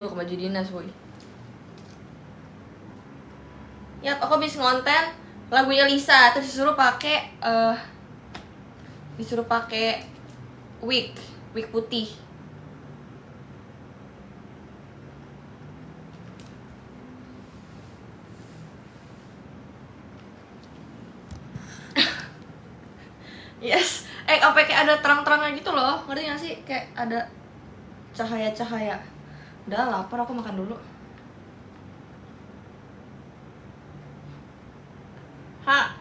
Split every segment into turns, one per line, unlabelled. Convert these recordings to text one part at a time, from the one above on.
ke baju dinas, boy. Ya, aku habis ngonten lagunya Lisa, terus disuruh pakai wig putih. Yes, apa kayak ada terang-terangnya gitu loh, ngerti gak sih? Kayak ada cahaya-cahaya. Udah lapar, aku makan dulu. Ha.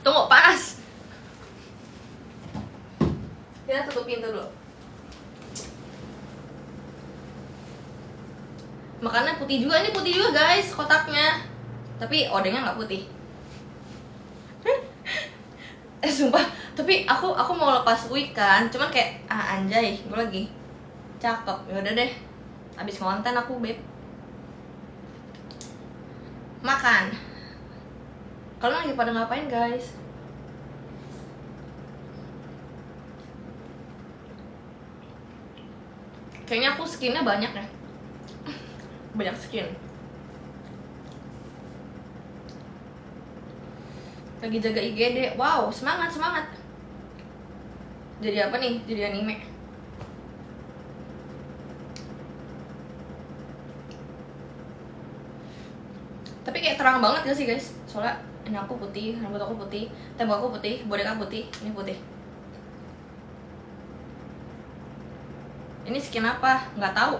Tunggu, panas. Kita tutup pintu dulu. Makannya putih juga, ini putih juga guys kotaknya. Tapi odengnya nggak putih. Sumpah, tapi aku mau lepas wig kan, cuman kayak anjay, gue lagi cakep. Yaudah deh, habis ngonten aku, beb. Makan. Kalian lagi pada ngapain guys? Kayaknya aku skinnya banyak ya. Banyak skin. Lagi jaga IGD. Wow, semangat. Jadi apa nih? Jadi anime. Tapi kayak terang banget gak sih guys? Soalnya ini aku putih, rambut aku putih, tembok aku putih, boneka putih, ini putih. Ini skin apa? Nggak tahu.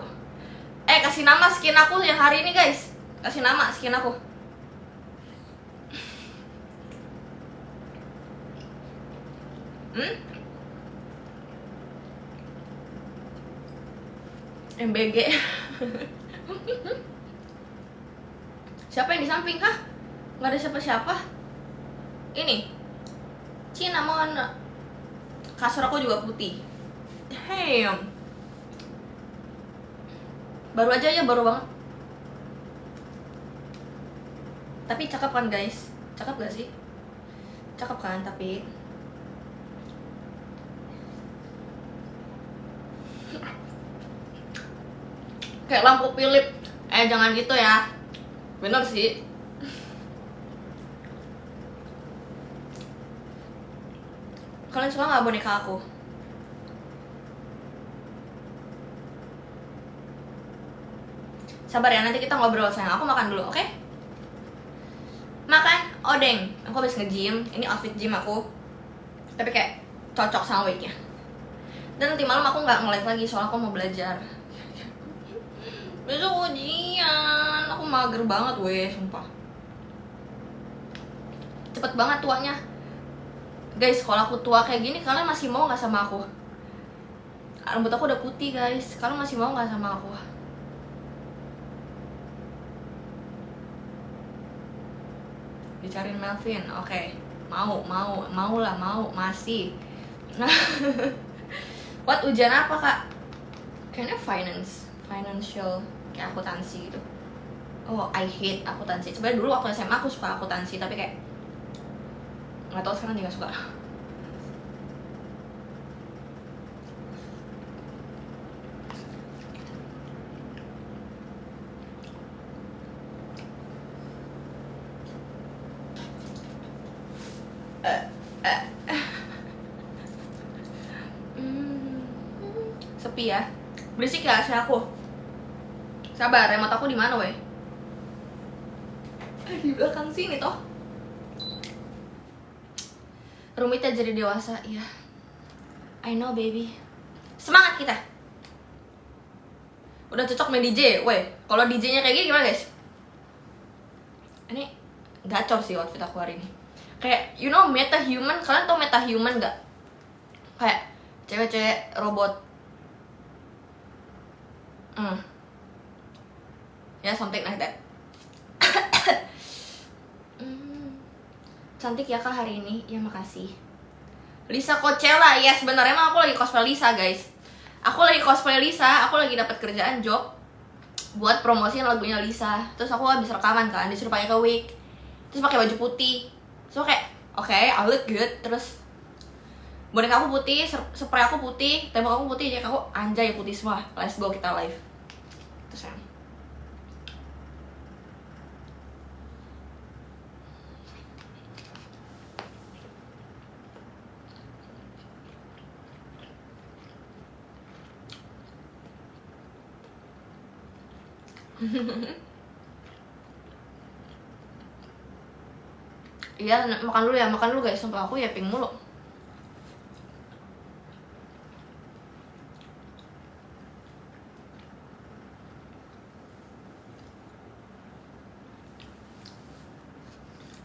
Kasih nama skin aku yang hari ini guys. Kasih nama skin aku. MBG. Siapa yang di samping? Hah? Nggak ada siapa-siapa. Ini cinnamon. Kasur aku juga putih. Damn. Baru aja ya, baru banget. Tapi cakep kan guys? Cakep gak sih? Cakep kan, tapi kayak lampu Philip. Jangan gitu ya. Bener sih. Kalian suka gak boneka aku? Sabar ya, nanti kita ngobrol sayang. Aku makan dulu, oke? Makan odeng. Aku habis nge-gym. Ini outfit gym aku. Tapi kayak cocok sama wignya. Dan nanti malam aku gak nge-live lagi soalnya aku mau belajar. Besok ujian. Aku mager banget weh, sumpah. Cepet banget tuanya. Guys, kalau aku tua kayak gini, kalian masih mau gak sama aku? Rambut aku udah putih guys. Kalian masih mau gak sama aku? Dicariin Melvin, oke. Mau, masih. What, ujian apa kak? Kayaknya financial, kayak akuntansi gitu. Oh, I hate akuntansi. Sebenarnya dulu waktu SMA aku suka akuntansi, tapi kayak nggak tahu sekarang juga suka. Sepi ya, berisik ya sih aku. Sabar, remote aku di mana weh? Di belakang sini toh. Rumitnya jadi dewasa, iya. I know baby. Semangat kita. Udah cocok main DJ, weh. Kalau DJ-nya kayak gini gimana guys? Ini gacor sih outfit aku hari ini. Kayak you know MetaHuman, kalian tau MetaHuman gak? Kayak cewek-cewek robot. Ya, something like that. Cantik ya kak hari ini. Ya makasih. Lisa Coachella, yes bener. Emang aku lagi cosplay Lisa guys. Aku lagi cosplay Lisa. Aku lagi dapat kerjaan job buat promosiin lagunya Lisa. Terus aku habis rekaman kan, disuruh pakai ke wig, terus pakai baju putih. So kayak oke, I look good. Terus boneka aku putih, spray aku putih, tembok aku putih, jadi aku anjay putih semua. Let's go, kita live. Terus sayang. Iya, makan dulu guys, sumpah aku ya ping mulu.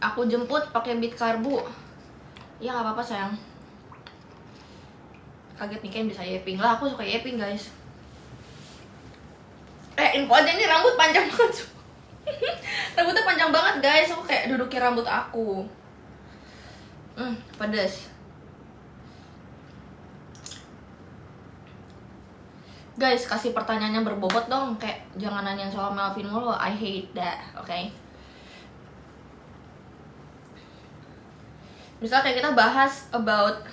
Aku jemput pakai beat karbu. Ya nggak apa-apa sayang. Kaget nih kan bisa yaping lah, aku suka yaping guys. Info aja nih, rambut panjang banget. Rambutnya panjang banget guys, aku kayak dudukin rambut aku. Pedes. Guys, kasih pertanyaannya berbobot dong, kayak jangan nanya soal Melvin mulu. I hate that, okay? Misal kayak kita bahas about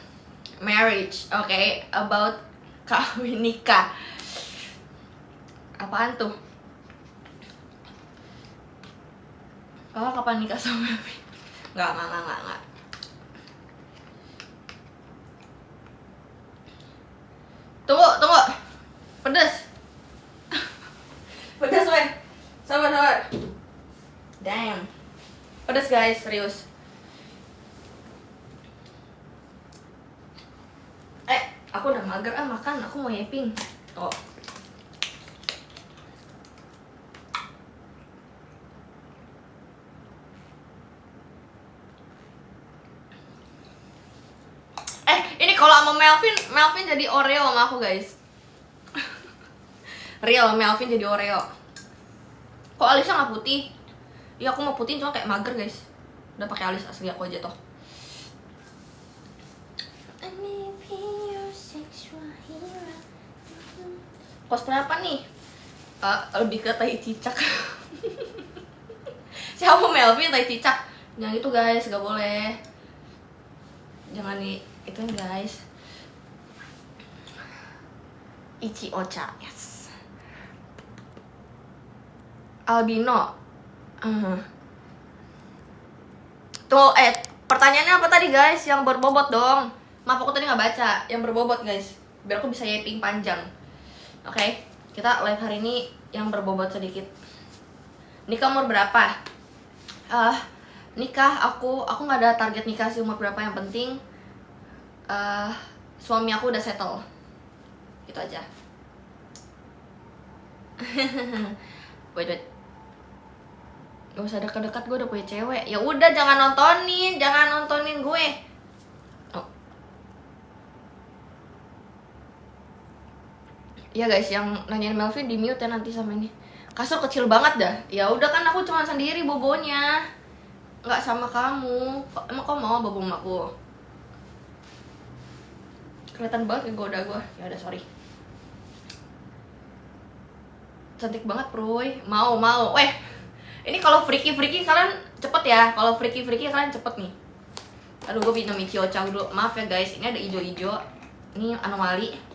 marriage, okay? About kawin nikah. Apaan tuh? Kakak kapan nikah sama Melvin? Nggak. Tunggu. Pedes. Pedes weh. Sabar. Damn. Pedes guys, serius. Aku udah mager makan, aku mau yaping. Oh. Ini kalau sama Melvin jadi Oreo sama aku guys. Real, Melvin jadi Oreo. Kok alisnya nggak putih? Ya aku mau putih cuma kayak mager guys. Udah pakai alis asli aku aja toh. Cosplay apa nih? Lebih ke tai cicak. Siapa Melvin tai cicak? Jangan gitu guys, gak boleh. Jangan itu guys. Ichi Ocha, yes. Albino. Tuh, pertanyaannya apa tadi guys? Yang berbobot dong. Maaf aku tadi nggak baca. Yang berbobot guys, biar aku bisa yaping panjang. Oke, kita live hari ini yang berbobot sedikit. Nikah umur berapa? Nikah aku nggak ada target nikah sih umur berapa, yang penting suami aku udah settle. Gitu aja. Wait. Gak usah dekat-dekat, gue udah punya cewek. Ya udah jangan nontonin gue. Oh. Ya guys, yang nanyain Melvin di mute ya nanti sama ini. Kasur kecil banget dah. Ya udah kan aku cuma sendiri bobonya. Nggak sama kamu. Emang kau mau bobo sama aku? Kelihatan banget ngegoda gue. Ya udah sorry. Cantik banget Proy. Mau. Ini kalau freaky kalian cepet ya. Kalau freaky kalian cepet nih. Aduh gue minum Ichi Ocha dulu. Maaf ya guys, ini ada ijo-ijo. Ini anomali.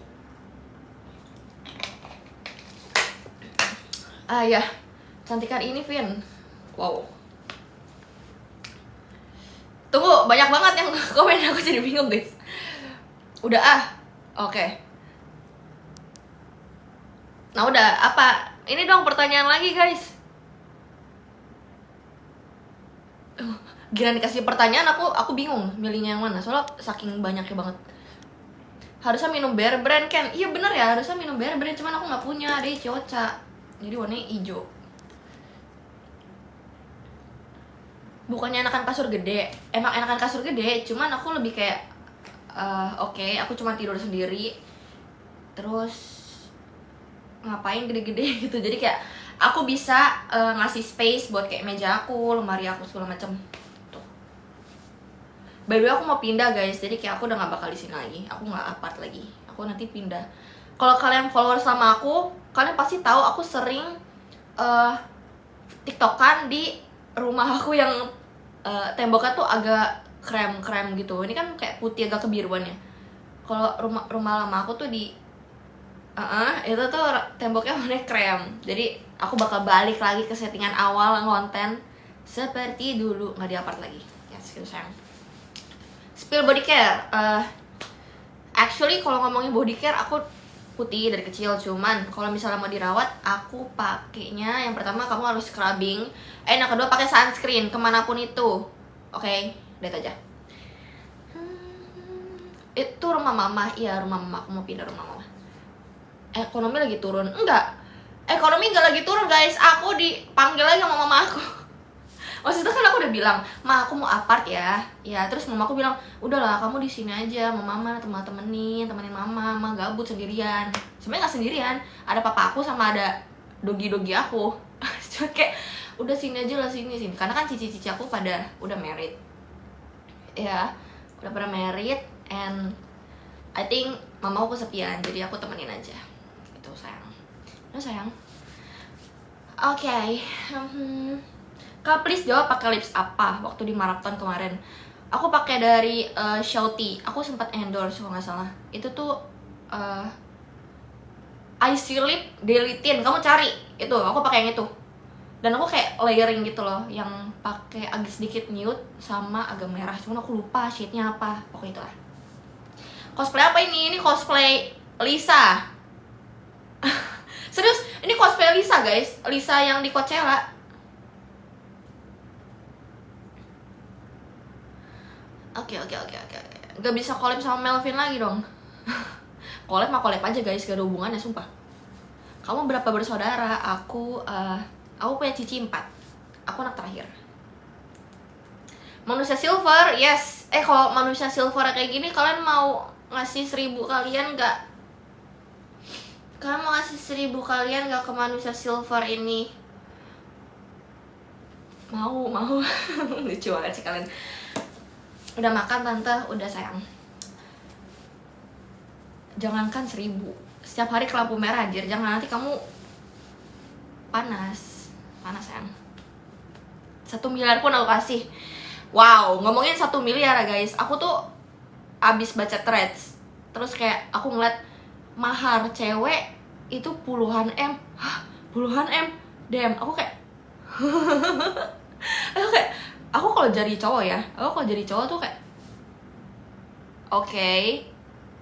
Ya, cantikan ini Vin. Wow. Tunggu, banyak banget yang komen, aku jadi bingung guys. Udah Oke. Nah udah, apa? Ini dong pertanyaan lagi guys. Gila dikasih pertanyaan aku bingung milihnya yang mana. Soalnya saking banyaknya banget. Harusnya minum Bear Brand kan? Iya bener ya, harusnya minum Bear Brand. Cuman aku gak punya, ada Ichi Ocha. Jadi warnanya hijau. Bukannya enakan kasur gede. Emang enakan kasur gede, cuman aku lebih kayak oke, aku cuma tidur sendiri. Terus ngapain gede-gede gitu. Jadi kayak aku bisa ngasih space buat kayak meja aku, lemari aku segala macam. Tuh. By the way aku mau pindah guys. Jadi kayak aku udah gak bakal di sini lagi. Aku gak apart lagi. Aku nanti pindah. Kalau kalian follower sama aku, kalian pasti tahu aku sering TikTokan di rumah aku yang temboknya tuh agak krem gitu. Ini kan kayak putih agak kebiruan ya. Kalau rumah lama aku tuh di itu tuh temboknya warna krem. Jadi aku bakal balik lagi ke settingan awal konten seperti dulu, nggak di-apart lagi. Yes, gitu sayang. Spill body care. Actually kalau ngomongin body care, aku putih dari kecil. Cuman kalau misalnya mau dirawat, aku pakainya yang pertama kamu harus scrubbing. Yang kedua pakai sunscreen kemanapun itu. Oke, lihat aja. Itu rumah mama, iya rumah mama, aku mau pindah rumah mama. Ekonomi lagi turun, enggak. Ekonomi enggak lagi turun guys, aku dipanggil lagi sama mama aku. Maksudnya kan aku udah bilang, ma aku mau apart ya. Ya terus mama aku bilang, udahlah kamu di sini aja, sama mama temenin mama gabut sendirian. Sebenarnya nggak sendirian, ada papa aku sama ada dogi aku. Cuma kayak udah sini aja lah sini. Karena kan cici-cici aku pada udah married. Ya, udah pada married. And I think mama aku kesepian, jadi aku temenin aja gitu sayang. Sayang. Oke. Kak please jawab pakai lips apa waktu di marathon kemarin? Aku pakai dari Shouty. Aku sempat endorse kalau nggak salah. Itu tuh Icy Lip Daily Tint. Kamu cari itu. Aku pakai yang itu. Dan aku kayak layering gitu loh, yang pakai agak sedikit nude sama agak merah. Cuman aku lupa shade-nya apa. Pokoknya itulah. Cosplay apa ini? Ini cosplay Lisa. Serius, ini cosplay Lisa guys. Lisa yang di Coachella. Oke. Gak bisa collab sama Melvin lagi dong. Collab mah collab aja guys, gak ada hubungannya sumpah. Kamu berapa bersaudara? Aku punya cici 4. Aku anak terakhir. Manusia silver, yes. Kalau manusia silver kayak gini, kalian mau ngasih 1000 kalian gak? Kalian mau ngasih 1000 kalian gak ke manusia silver ini? Mau. Lucu banget sih kalian. Udah makan tante? Udah sayang. Jangankan 1000, setiap hari ke lampu merah anjir. Jangan nanti kamu panas sayang. 1 miliar pun aku kasih. Wow, ngomongin 1 miliar ya guys. Aku tuh abis baca threads, terus kayak aku ngeliat mahar cewek itu puluhan M. Hah, puluhan M? Damn, aku kayak aku kalau jadi cowok ya, tuh kayak oke.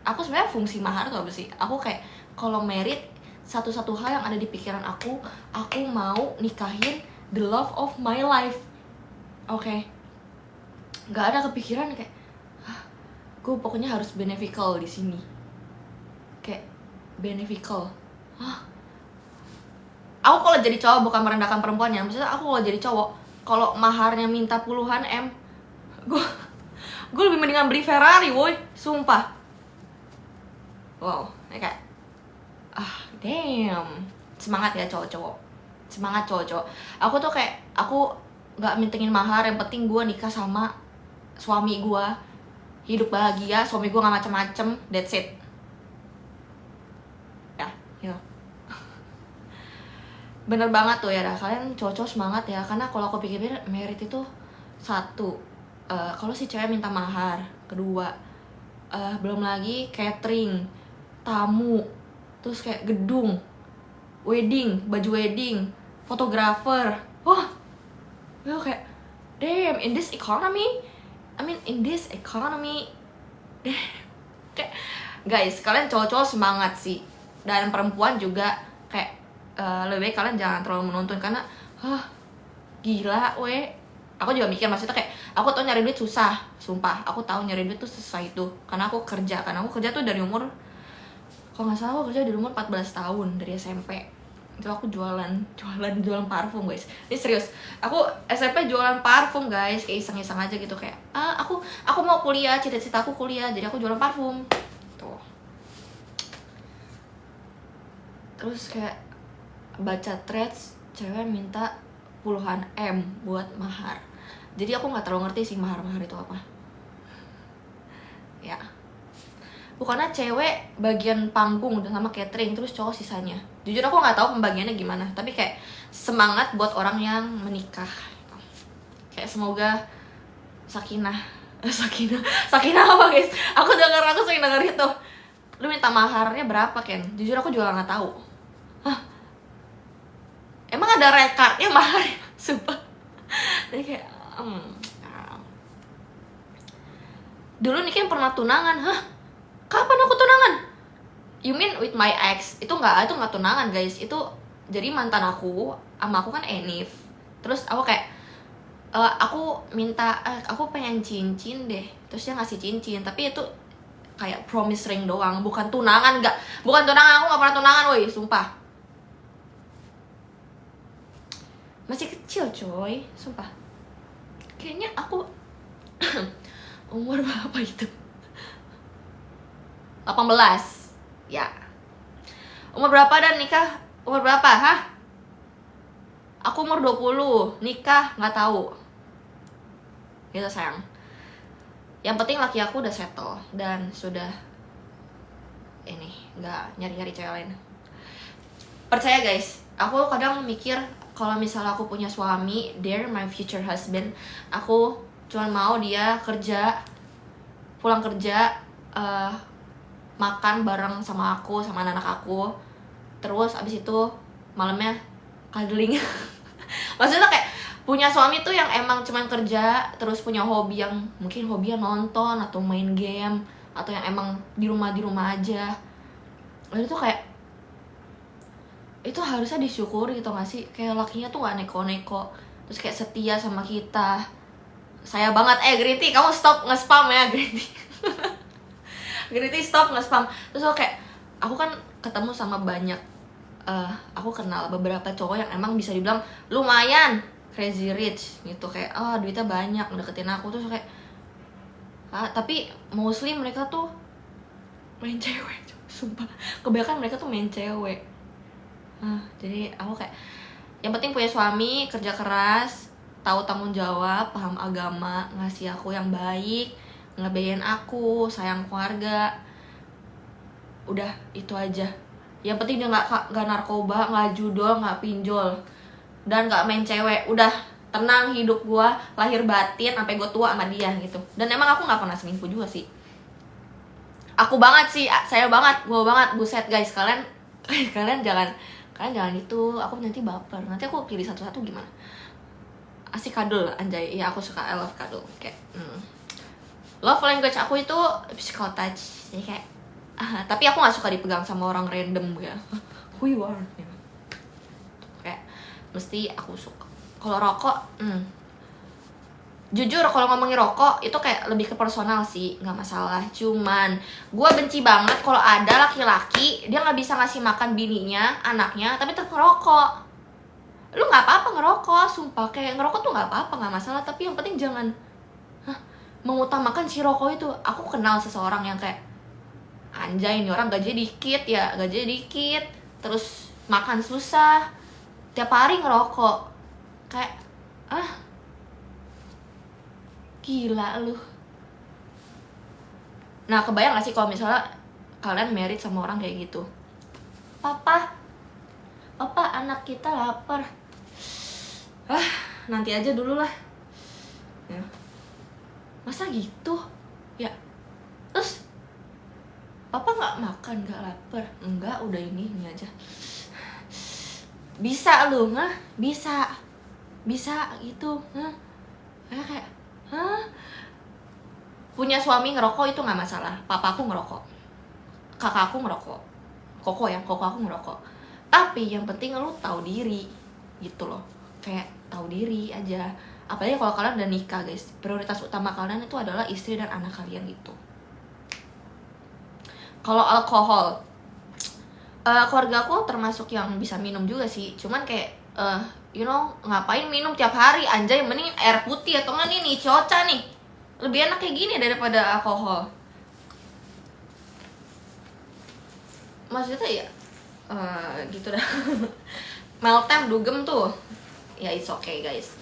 Aku sebenarnya fungsi mahar tuh apa sih? Aku kayak kalau merit, satu-satu hal yang ada di pikiran aku mau nikahin the love of my life. Oke. Gak ada kepikiran kayak gue pokoknya harus beneficial di sini. Kayak beneficial. Aku kalau jadi cowok bukan merendahkan perempuan ya. Maksudnya aku kalau jadi cowok, kalau maharnya minta puluhan M, gue lebih mendingan beli Ferrari, woi, sumpah. Wow, kayak damn. Semangat ya cowok-cowok. Semangat cowok-cowok. Aku tuh kayak aku nggak mintingin mahar, yang penting gue nikah sama suami gue, hidup bahagia, suami gue nggak macem-macem, that's it. Ya, gitu. Bener banget tuh ya, kalian cowok-cowok semangat ya. Karena kalau aku pikir-pikir, merit itu satu, kalau si cewek minta mahar, kedua, belum lagi catering, tamu, terus kayak gedung, wedding, baju wedding, fotografer. Wah, gue kayak damn, in this economy, kayak guys, kalian cowok-cowok semangat sih. Dan perempuan juga kayak lebih baik kalian jangan terlalu menuntun. Karena gila weh. Aku juga mikir, maksudnya kayak aku tau nyari duit susah, sumpah. Aku tahu nyari duit tuh susah itu. Karena aku kerja tuh dari umur, kalau nggak salah aku kerja dari umur 14 tahun, dari SMP. Itu aku jualan parfum guys. Ini serius, aku SMP jualan parfum guys, kayak iseng-iseng aja gitu. Kayak aku mau kuliah, cita-cita aku kuliah, jadi aku jualan parfum tuh. Terus kayak baca threads, cewek minta puluhan M buat mahar. Jadi aku nggak terlalu ngerti sih mahar itu apa ya. Bukannya cewek bagian panggung dan sama catering, terus cowok sisanya. Jujur aku nggak tahu pembagiannya gimana, tapi kayak semangat buat orang yang menikah. Kayak semoga sakinah Sakinah apa guys? Aku sering denger itu. Lu minta maharnya berapa Ken? Jujur aku juga nggak tahu. Hah? Emang ada rekadnya mahar? Sumpah. Jadi kayak dulu nih kan pernah tunangan. Hah? Kapan aku tunangan? You mean with my ex? Itu nggak tunangan guys. Itu jadi mantan aku sama aku kan Enif. Terus aku kayak aku minta aku pengen cincin deh. Terus dia ngasih cincin, tapi itu kayak promise ring doang, bukan tunangan. Bukan tunangan, aku nggak pernah tunangan woi, sumpah. Masih kecil coy, sumpah. Kayaknya aku umur berapa itu? 18. Ya. Umur berapa dan nikah? Umur berapa? Hah? Aku umur 20, nikah nggak tahu. Gitu sayang. Yang penting laki aku udah settle dan sudah ini nggak nyari-nyari cewek lain. Percaya guys, aku kadang mikir kalau misalnya aku punya suami, they're my future husband. Aku cuma mau dia kerja, pulang kerja, makan bareng sama aku, sama anak aku. Terus abis itu malamnya cuddling. Maksudnya kayak punya suami tuh yang emang cuman kerja, terus punya hobi yang mungkin hobinya nonton atau main game, atau yang emang di rumah aja. Lalu tuh kayak itu harusnya disyukuri gitu gak sih? Kayak lakinya tuh gak neko-neko, terus kayak setia sama kita. Saya banget, Green Tea, kamu stop nge-spam ya, Green Tea. Green Tea stop nge-spam. Terus aku kan ketemu sama banyak, aku kenal beberapa cowok yang emang bisa dibilang lumayan crazy rich gitu, kayak duitnya banyak deketin aku. Terus kayak tapi mostly mereka tuh main cewek, sumpah. Kebanyakan mereka tuh main cewek. Jadi aku kayak yang penting punya suami, kerja keras, tahu tanggung jawab, paham agama, ngasih aku yang baik, ngebiayain aku, sayang keluarga. Udah itu aja. Yang penting dia nggak narkoba, nggak judol, nggak pinjol, dan nggak main cewek. Udah tenang hidup gua, lahir batin sampai gua tua sama dia gitu. Dan emang aku nggak pernah selingkuh juga sih. Aku banget sih, saya banget, gua banget. Buset guys, kalian jangan itu. Aku nanti baper. Nanti aku pilih satu-satu gimana? Asik cuddle anjay. Iya, aku suka, I love cuddle. Kayak love language aku itu physical touch. Jadi kayak tapi aku gak suka dipegang sama orang random ya. Who you are? Kayak mesti aku suka. Kalau rokok, jujur kalau ngomongin rokok itu kayak lebih ke personal sih, nggak masalah. Cuman gue benci banget kalau ada laki-laki dia nggak bisa ngasih makan bininya, anaknya, tapi tetap ngerokok. Lu nggak apa-apa ngerokok, sumpah. Kayak ngerokok tuh nggak apa-apa, nggak masalah. Tapi yang penting jangan mengutamakan si rokok itu. Aku kenal seseorang yang kayak anjay, ini orang gajinya dikit, terus makan susah, tiap hari ngerokok. Kayak gila lu. Nah, kebayang gak sih kalau misalnya kalian married sama orang kayak gitu? Papa, anak kita lapar. Nanti aja dulu lah ya. Masa gitu? Ya. Terus Papa gak makan, gak lapar? Enggak, udah ini aja. Bisa lu, Bisa gitu, kayak punya suami ngerokok itu nggak masalah. Papa aku ngerokok, kakak aku ngerokok, koko aku ngerokok. Tapi yang penting lu tahu diri gitu loh. Kayak tahu diri aja. Apalagi kalau kalian udah nikah guys, prioritas utama kalian itu adalah istri dan anak kalian gitu. Kalau alkohol, keluarga aku termasuk yang bisa minum juga sih. Cuman kayak ngapain minum tiap hari anjay, mending air putih atau enggak nih coca nih, lebih enak kayak gini daripada alkohol. Maksudnya ya gitu dah. Meltem dugem tuh ya, it's okay guys,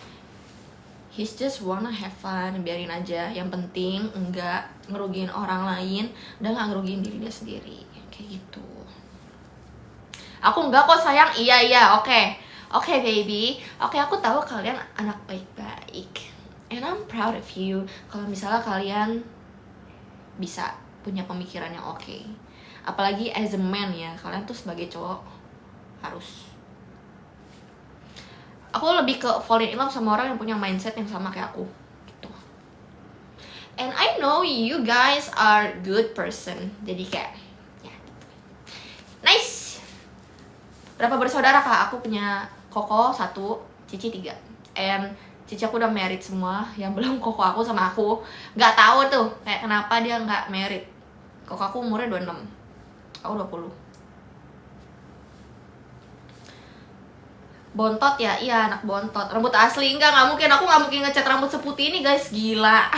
he's just wanna have fun, biarin aja. Yang penting enggak ngerugiin orang lain dan nggak ngerugiin dirinya sendiri, kayak gitu. Aku enggak kok sayang. Iya oke baby. Oke, aku tahu kalian anak baik-baik. And I'm proud of you kalau misalnya kalian bisa punya pemikiran yang oke. Apalagi as a man ya, kalian tuh sebagai cowok harus. Aku lebih ke fall in love sama orang yang punya mindset yang sama kayak aku gitu. And I know you guys are good person, jadi kayak ya gitu. Nice. Berapa bersaudara kak? Aku punya Koko 1, Cici 3. And Cici aku udah married semua, yang belum Koko aku sama aku nggak tahu tuh kayak kenapa dia nggak married. Koko aku umurnya 26, aku 20. Bontot ya? Iya, anak bontot. Rambut asli? Nggak mungkin. Aku nggak mungkin ngecat rambut seputih ini guys, gila.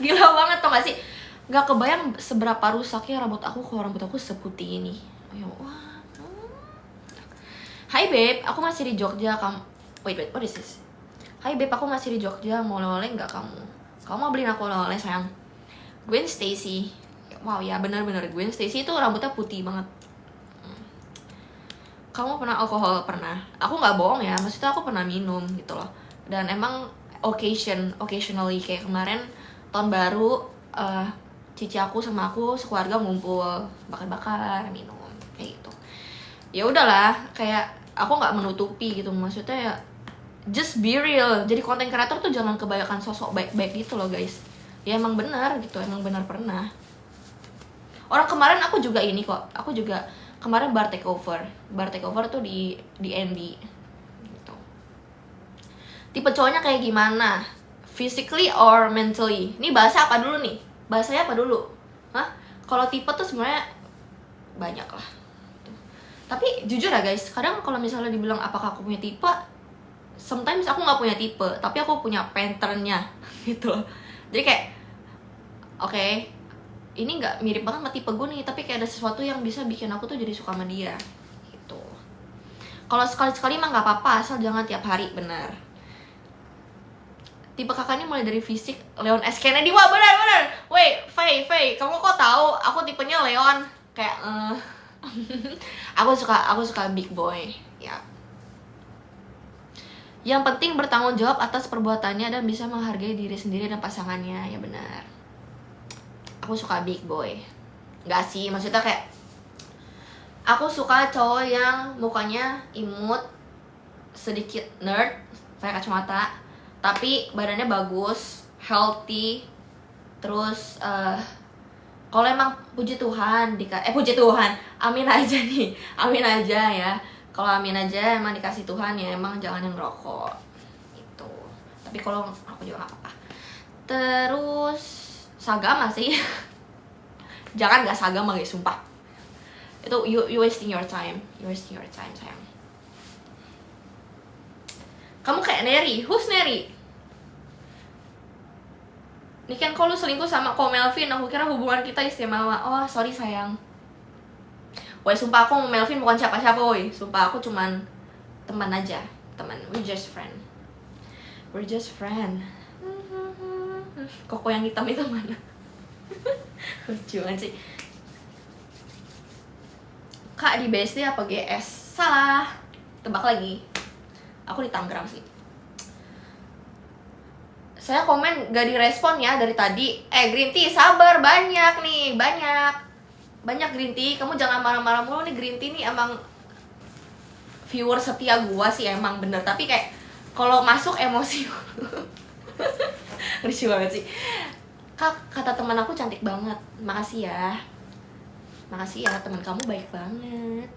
Gila banget tau gak sih? Nggak kebayang seberapa rusaknya rambut aku kalau rambut aku seputih ini. Ayo, wah. Hai babe, aku masih di Jogja. Wait, what is this? Hai babe, aku masih di Jogja. Mau oleh-oleh nggak kamu? Kamu mau beliin aku oleh-oleh sayang? Gwen Stacy. Wow ya, bener-bener Gwen Stacy itu rambutnya putih banget. Kamu pernah alkohol? Pernah. Aku nggak bohong ya, maksudnya aku pernah minum gitu loh. Dan emang occasionally kayak kemarin tahun baru, cici aku sama aku sekeluarga ngumpul, bakar-bakar, minum kayak gitu. Ya udahlah, kayak aku nggak menutupi gitu, maksudnya ya just be real. Jadi konten kreator tuh jangan kebanyakan sosok baik-baik gitu loh guys. Ya emang benar gitu, emang benar pernah. Orang kemarin aku juga ini kok, aku juga kemarin bar takeover tuh di ND gitu. Tipe cowoknya kayak gimana? Physically or mentally? Ini bahasa apa dulu nih? Bahasanya apa dulu? Hah? Kalau tipe tuh sebenarnya banyak lah. Tapi jujur ya guys, kadang kalau misalnya dibilang apakah aku punya tipe, sometimes aku nggak punya tipe, tapi aku punya patternnya gitu. Jadi kayak, oke, ini nggak mirip banget sama tipe gue nih, tapi kayak ada sesuatu yang bisa bikin aku tuh jadi suka sama dia gitu. Kalau sekali-sekali mah nggak apa-apa, asal jangan tiap hari, benar. Tipe kakak ini mulai dari fisik Leon S. Kennedy. Wah benar. Wait, Faye, kamu kok tahu aku tipenya Leon? Kayak aku suka big boy ya. Yang penting bertanggung jawab atas perbuatannya dan bisa menghargai diri sendiri dan pasangannya. Ya benar. Aku suka big boy. Nggak sih, maksudnya kayak aku suka cowok yang mukanya imut, sedikit nerd, pakai kacamata, tapi badannya bagus, healthy. Terus kalau emang puji Tuhan amin aja nih, amin aja ya. Kalau amin aja emang dikasih Tuhan ya, emang jangan yang ngerokok gitu. Tapi kalau aku juga nggak apa-apa. Terus sagama sih. Jangan gak sagama guys, sumpah. Itu you wasting your time. You wasting your time sayang. Kamu kayak Neri. Who's Neri? Ini kan kalau lu selingkuh sama Ko Melvin, aku kira hubungan kita istimewa. Oh sorry sayang. Woy sumpah aku sama Melvin bukan siapa-siapa woy. Sumpah aku cuman teman aja. Teman, we're just friend. Koko yang hitam itu mana? Lucu banget sih. Kak di BSD apa GS? Salah. Tebak lagi. Aku di Tangerang sih. Saya komen gak direspon ya dari tadi. Green tea sabar, banyak nih, banyak green tea. Kamu jangan marah-marah mulu nih, green tea nih emang viewer setia gua sih emang bener. Tapi kayak kalau masuk emosi. Lucu banget sih. Kak, kata teman aku cantik banget. Makasih ya. Teman kamu baik banget.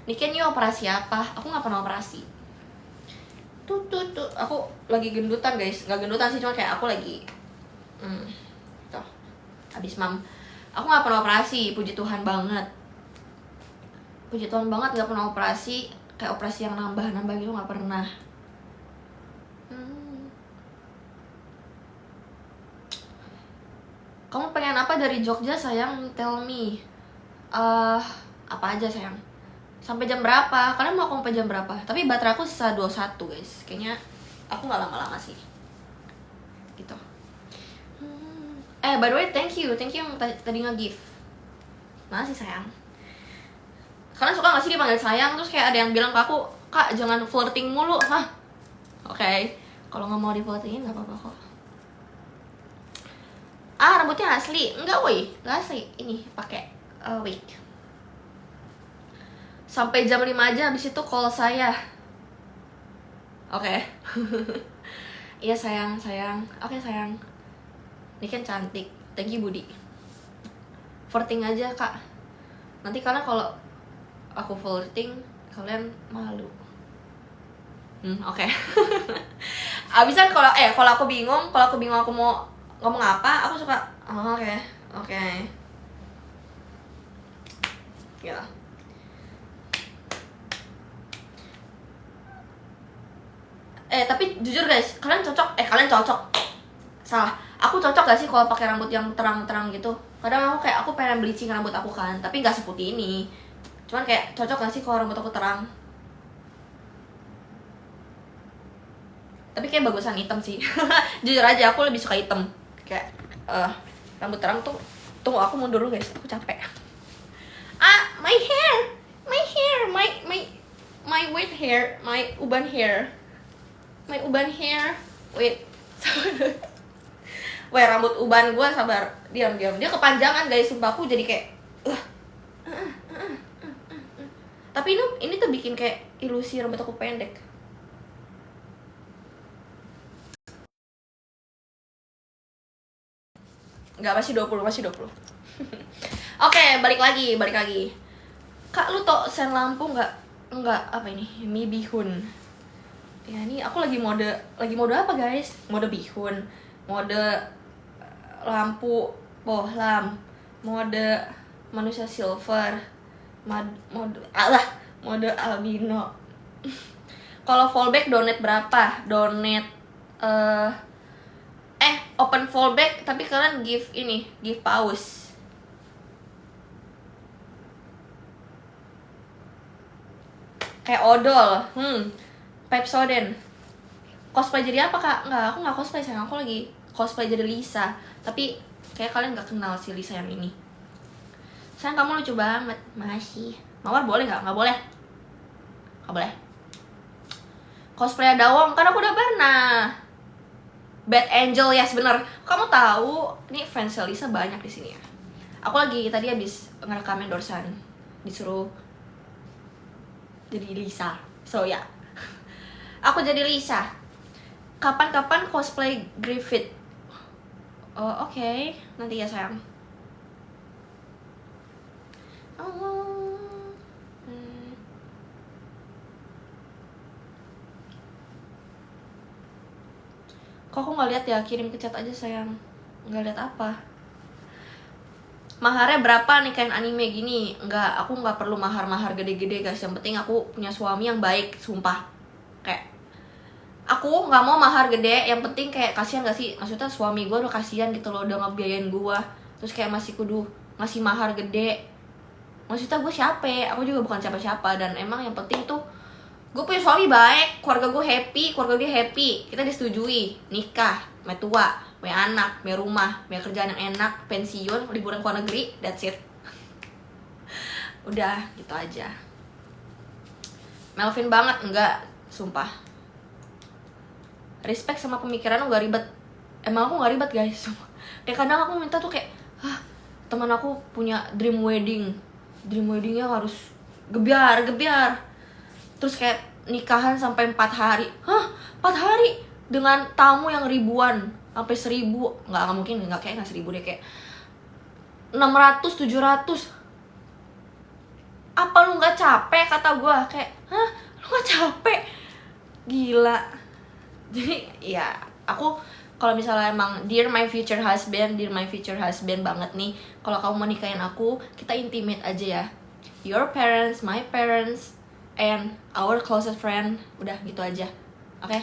Niken you operasi apa? Aku nggak pernah operasi. Tuh. Aku lagi gendutan guys. Nggak gendutan sih, cuma kayak aku lagi tuh. Habis mam. Aku nggak pernah operasi. Puji Tuhan banget. Nggak pernah operasi. Kayak operasi yang nambah gitu nggak pernah. Kamu pengen apa dari Jogja sayang? Tell me. Apa aja sayang? Sampai jam berapa? Kalian mau aku sampai jam berapa? Tapi baterai aku sisa 21 guys. Kayaknya aku nggak lama-lama sih. Gitu. By the way, thank you yang tadi nge-gift. Makasih sayang. Kalian suka gak sih dipanggil sayang? Terus kayak ada yang bilang ke aku, Kak jangan flirting mulu. Hah? Oke. Kalau nggak mau difotoin nggak apa-apa kok. Ah, rambutnya asli. Enggak woi, nggak asli. Ini pakai wig. Sampai jam 5 aja, habis itu call saya. Oke. Iya sayang. Oke sayang. Ini kan cantik. Thank you Budi. Flirting aja kak. Nanti karena kalau aku flirting kalian malu. Oke. Abisan kalau aku bingung aku mau ngomong apa, aku suka oke. Ya. Tapi jujur guys, kalian cocok. Salah. Aku cocok gak sih kalau pakai rambut yang terang-terang gitu? Kadang aku pengen bleaching rambut aku kan, tapi nggak seputih ini. Cuman kayak cocok gak sih kalau rambut aku terang? Tapi kayak bagusan hitam sih. Jujur aja aku lebih suka hitam. Kayak rambut terang tuh. Tunggu aku mundur dulu guys, aku capek. My hair, my wet hair, my uban hair. Wait. Weh, rambut uban gue sabar. Diam. Dia kepanjangan guys, sumpah aku jadi kayak Tapi ini tuh bikin kayak ilusi rambut aku pendek. Enggak, masih 20. Oke, balik lagi. Kak, lu tau sen lampu nggak? Enggak, apa ini? Mi bihun. Ya, ini aku lagi mode apa guys? Mode bihun, mode lampu bohlam, mode manusia silver, mode albino. Kalau fallback donate berapa? Donate open fallback tapi kalian give pause. Kayak odol. Pepsodent. Cosplay jadi apa kak? Enggak, aku nggak cosplay sayang. Aku lagi cosplay jadi Lisa. Tapi kayak kalian nggak kenal si Lisa yang ini. Sayang, kamu lucu banget. Masih. Mawar boleh nggak? Nggak boleh. Nggak boleh. Cosplay Dawong kan aku udah pernah. Bad Angel, yes bener. Kamu tahu? Ini fans Lisa banyak di sini ya. Aku lagi tadi habis ngerekam endorsean, disuruh jadi Lisa. So ya, aku jadi Lisa. Kapan-kapan cosplay Griffith. Oh oke. Nanti ya sayang. Kok aku nggak lihat ya? Kirim ke chat aja sayang. Nggak lihat apa? Maharnya berapa nih kayak anime gini? Enggak, aku nggak perlu mahar gede-gede guys. Yang penting aku punya suami yang baik, sumpah. Kayak aku nggak mau mahar gede, yang penting kayak kasihan gak sih? Maksudnya suami gue udah kasihan gitu loh, udah ngebiayain gue, terus kayak masih kudu ngasih mahar gede. Maksudnya gue siapa? Aku juga bukan siapa-siapa, dan emang yang penting tuh gue punya suami baik, keluarga gue happy, keluarga dia happy, kita disetujui, nikah, punya tua, punya anak, punya rumah, punya kerjaan yang enak, pensiun, liburan ke luar negeri, that's it. Udah, gitu aja. Melvin banget, enggak, sumpah. Respect sama pemikiran lu gak ribet. Emang aku gak ribet guys. Kayak kadang aku minta tuh kayak, teman aku punya dream weddingnya harus gebiar. Terus kayak nikahan sampai 4 hari. 4 hari? Dengan tamu yang ribuan. Sampai 1000. Nggak mungkin, kayak 1000 deh. Kayak 600, 700. Apa lu gak capek kata gue? Kayak, lu gak capek? Gila. Jadi ya aku kalau misalnya emang dear my future husband banget nih, kalau kamu mau nikahin aku, kita intimate aja ya. Your parents, my parents, and our closest friend. Udah gitu aja. Oke?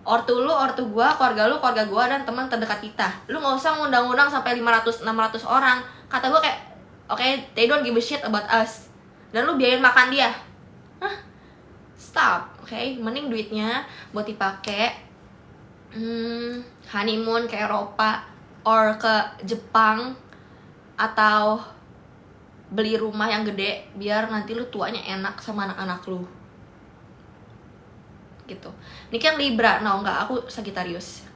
Ortu lu, ortu gua, keluarga lu, keluarga gua, dan teman terdekat kita. Lu gak usah ngundang-undang sampai 500-600 orang. Kata gua kayak, okay, they don't give a shit about us. Dan lu biayain makan dia. Stop, okay? Mending duitnya buat dipakai honeymoon ke Eropa or ke Jepang, atau beli rumah yang gede biar nanti lu tuanya enak sama anak-anak lu. gitu. Ini kan Libra, no enggak, aku Sagittarius.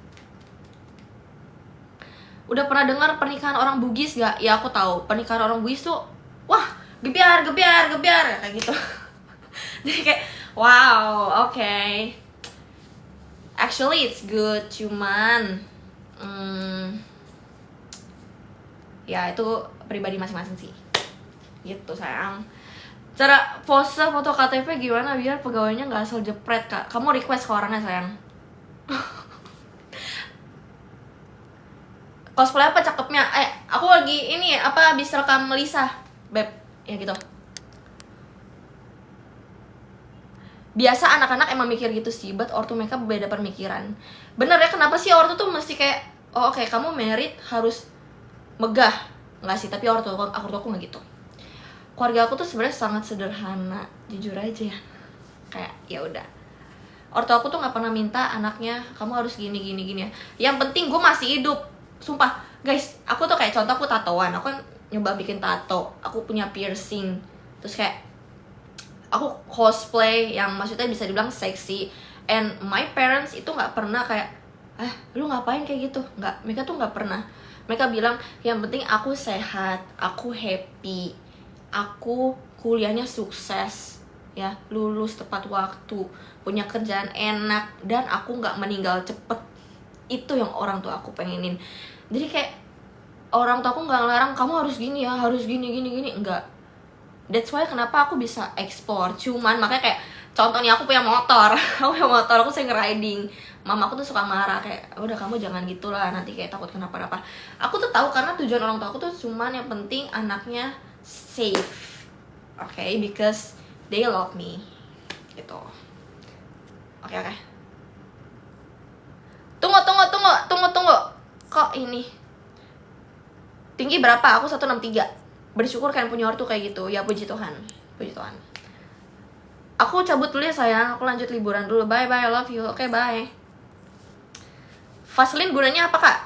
Udah pernah dengar pernikahan orang Bugis gak? Ya aku tahu, pernikahan orang Bugis tuh wah, gebiar kayak gitu. Jadi kayak wow, okay. Actually it's good, cuman ya itu pribadi masing-masing sih. Gitu sayang. Cara pose foto KTP gimana biar pegawainya nggak asal jepret, Kak? Kamu request ke orangnya sayang. Cosplay apa cakepnya? Aku lagi ini apa habis rekam Melisa, Beb. Ya gitu. Biasa anak-anak emang mikir gitu sih, but ortu mereka beda pemikiran. Bener ya, kenapa sih ortu tuh mesti kayak oh oke, kamu merit harus megah. Enggak sih, tapi ortu aku nggak gitu. Keluarga aku tuh sebenarnya sangat sederhana, jujur aja ya. Kayak ya udah. Ortu aku tuh nggak pernah minta anaknya kamu harus gini ya. Yang penting gue masih hidup. Sumpah, guys, aku tuh kayak contoh aku tatoan. Aku kan nyoba bikin tato. Aku punya piercing. Terus kayak aku cosplay yang maksudnya bisa dibilang seksi. And my parents itu nggak pernah kayak lu ngapain kayak gitu. Nggak, mereka tuh nggak pernah. Mereka bilang yang penting aku sehat, aku happy, aku kuliahnya sukses, ya lulus tepat waktu, punya kerjaan enak, dan aku nggak meninggal cepet. Itu yang orang tua aku pengenin. Jadi kayak orang tua aku nggak ngelarang kamu harus gini ya, harus gini, enggak. That's why kenapa aku bisa explore. Cuman makanya kayak contohnya aku punya motor. Aku sering riding. Mama aku tuh suka marah kayak udah kamu jangan gitulah, nanti kayak takut kenapa-napa. Aku tuh tahu karena tujuan orang tua aku tuh cuman yang penting anaknya safe. Okay, because they love me. Gitu. Oke. Tunggu. Kok ini tinggi berapa? Aku 163. Bersyukur kan punya ortu kayak gitu. Ya puji Tuhan. Aku cabut dulu ya sayang. Aku lanjut liburan dulu. Bye, I love you. Oke, bye. Vaseline gunanya apa, Kak?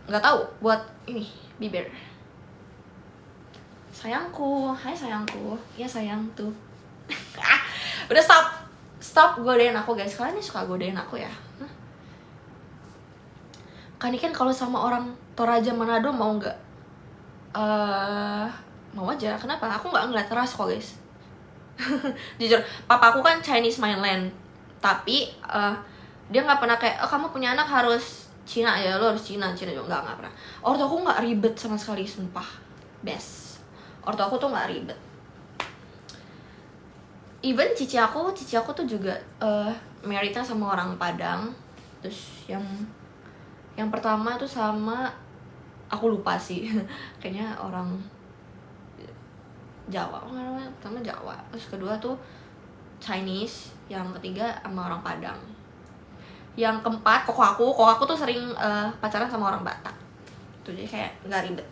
Nggak tahu. Buat ini bibir. Sayangku. Hai sayangku. Ya sayang tuh. Udah stop godain aku guys. Kalian nih suka godain aku ya? Kan kalau sama orang Toraja Manado mau nggak? Mau aja. Kenapa? Aku nggak ngeliat ras kok guys. Jujur, papa aku kan Chinese mainland, tapi dia nggak pernah kayak kamu punya anak harus Cina ya, lo harus Cina juga nggak pernah. Ortu aku nggak ribet sama sekali, sumpah best. Ortu aku tuh nggak ribet. Even cici aku tuh juga marriednya sama orang Padang. Terus yang pertama tuh sama aku lupa sih kayaknya orang Jawa. Pertama Jawa, terus kedua tuh Chinese, yang ketiga sama orang Padang, yang keempat koko aku tuh sering pacaran sama orang Batak tuh, jadi kayak nggak ribet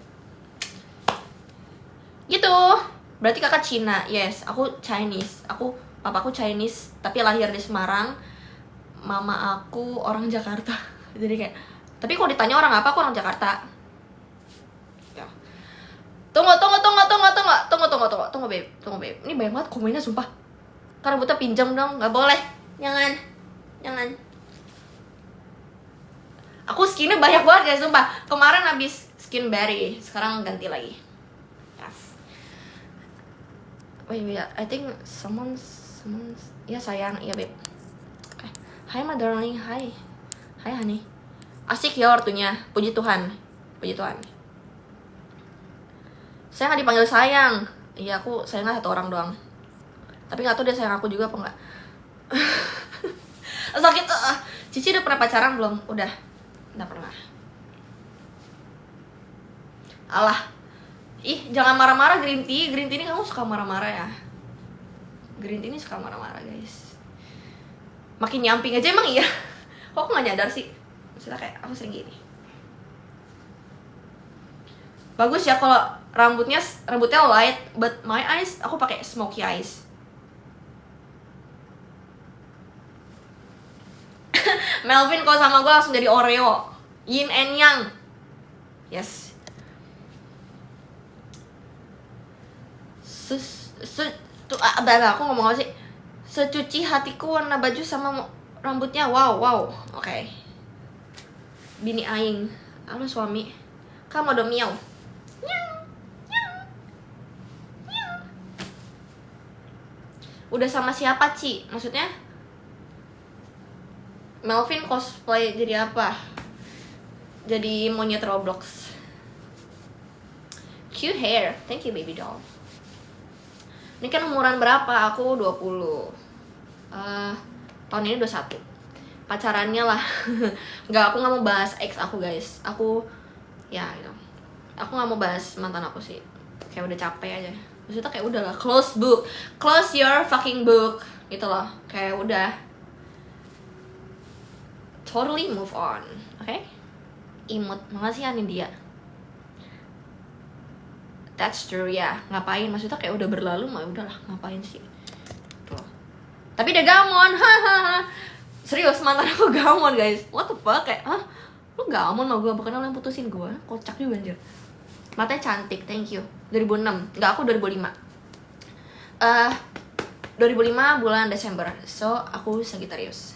gitu. Berarti kakak Cina? Yes, aku Chinese. Papaku Chinese tapi lahir di Semarang. Mama aku orang Jakarta. Jadi kayak, tapi kalau ditanya orang apa, aku orang Jakarta. Ya. Tunggu babe. Ini banyak banget komennya sumpah. Karena rambutnya pinjam dong, nggak boleh. Jangan. Aku skinnya banyak banget guys, sumpah. Kemarin habis skin berry, sekarang ganti lagi. Yes. Wait, I think someone ya sayang, iya babe. Hai my darling, hai honey. Asik ya ortunya, puji Tuhan. Saya nggak dipanggil sayang. Iya, aku sayangnya satu orang doang. Tapi nggak tahu dia sayang aku juga apa nggak. Sakit. Cici udah pernah pacaran belum? Udah pernah. Alah, jangan marah-marah Green tea ini kamu suka marah-marah ya. Green tea ini suka marah-marah guys. Makin nyamping aja emang iya. Kok aku nggak nyadar sih? Maksudnya kayak aku sering gini. Bagus ya kalau rambutnya light, but my eyes aku pakai smoky eyes. Melvin kalau sama gue langsung jadi Oreo, yin and yang. Yes. Tuh, aku ngomong apa sih? Secuci hatiku warna baju sama rambutnya. Wow. Oke. Bini aing. Halo suami. Kamu udah miau. Udah sama siapa, Ci? Maksudnya? Melvin cosplay jadi apa? Jadi monyet Roblox. Cute hair. Thank you baby doll. Ini kan umuran berapa? Aku 20. Tahun ini 21. Pacarannya lah. Aku gak mau bahas ex aku guys. Aku ya gitu. Aku gak mau bahas mantan aku sih. Kayak udah capek aja. Maksudnya kayak udah lah, close book. Close your fucking book. Gitu loh. Kayak udah totally move on. Oke? Imut. Makasih ya Nindya. That's true ya. Ngapain? Maksudnya kayak udah berlalu mah udahlah, ngapain sih? Tuh. Tapi dia gamon. Hahaha. Serius, mantan aku gamon guys. What the fuck? Kayak, hah? Lu gamon sama gue, bukan lo yang putusin gue. Kocak juga anjir. Matanya cantik, thank you. 2006, enggak, aku 2005. 2005 bulan Desember. So, aku Sagittarius.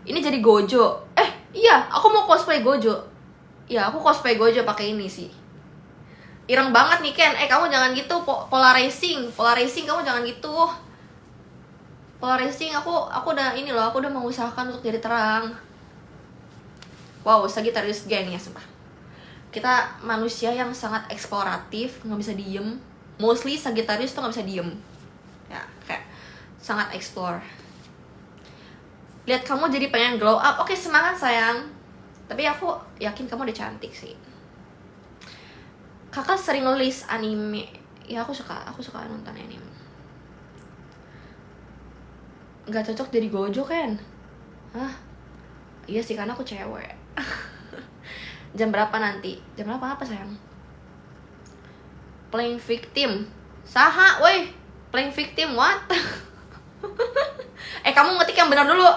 Ini jadi Gojo. Iya, aku mau cosplay Gojo. Iya, aku cosplay Gojo pakai ini sih. Ireng banget nih Ken. Kamu jangan gitu. Pola racing kamu jangan gitu. Pola racing aku udah ini loh, aku udah mengusahakan untuk jadi terang. Wow, Sagittarius geng ya sumpah. Kita manusia yang sangat eksploratif, nggak bisa diem. Mostly Sagittarius tuh nggak bisa diem. Ya, kayak sangat explore. Lihat kamu jadi pengen glow up. Oke, semangat sayang. Tapi aku yakin kamu udah cantik sih. Kakak sering list anime. Ya aku suka nonton anime. Gak cocok jadi Gojo kan? Hah? Iya sih, karena aku cewek. Jam berapa nanti? Jam berapa apa sayang? Playing victim. Saha, woi. Playing victim what? Kamu ngetik yang benar dulu.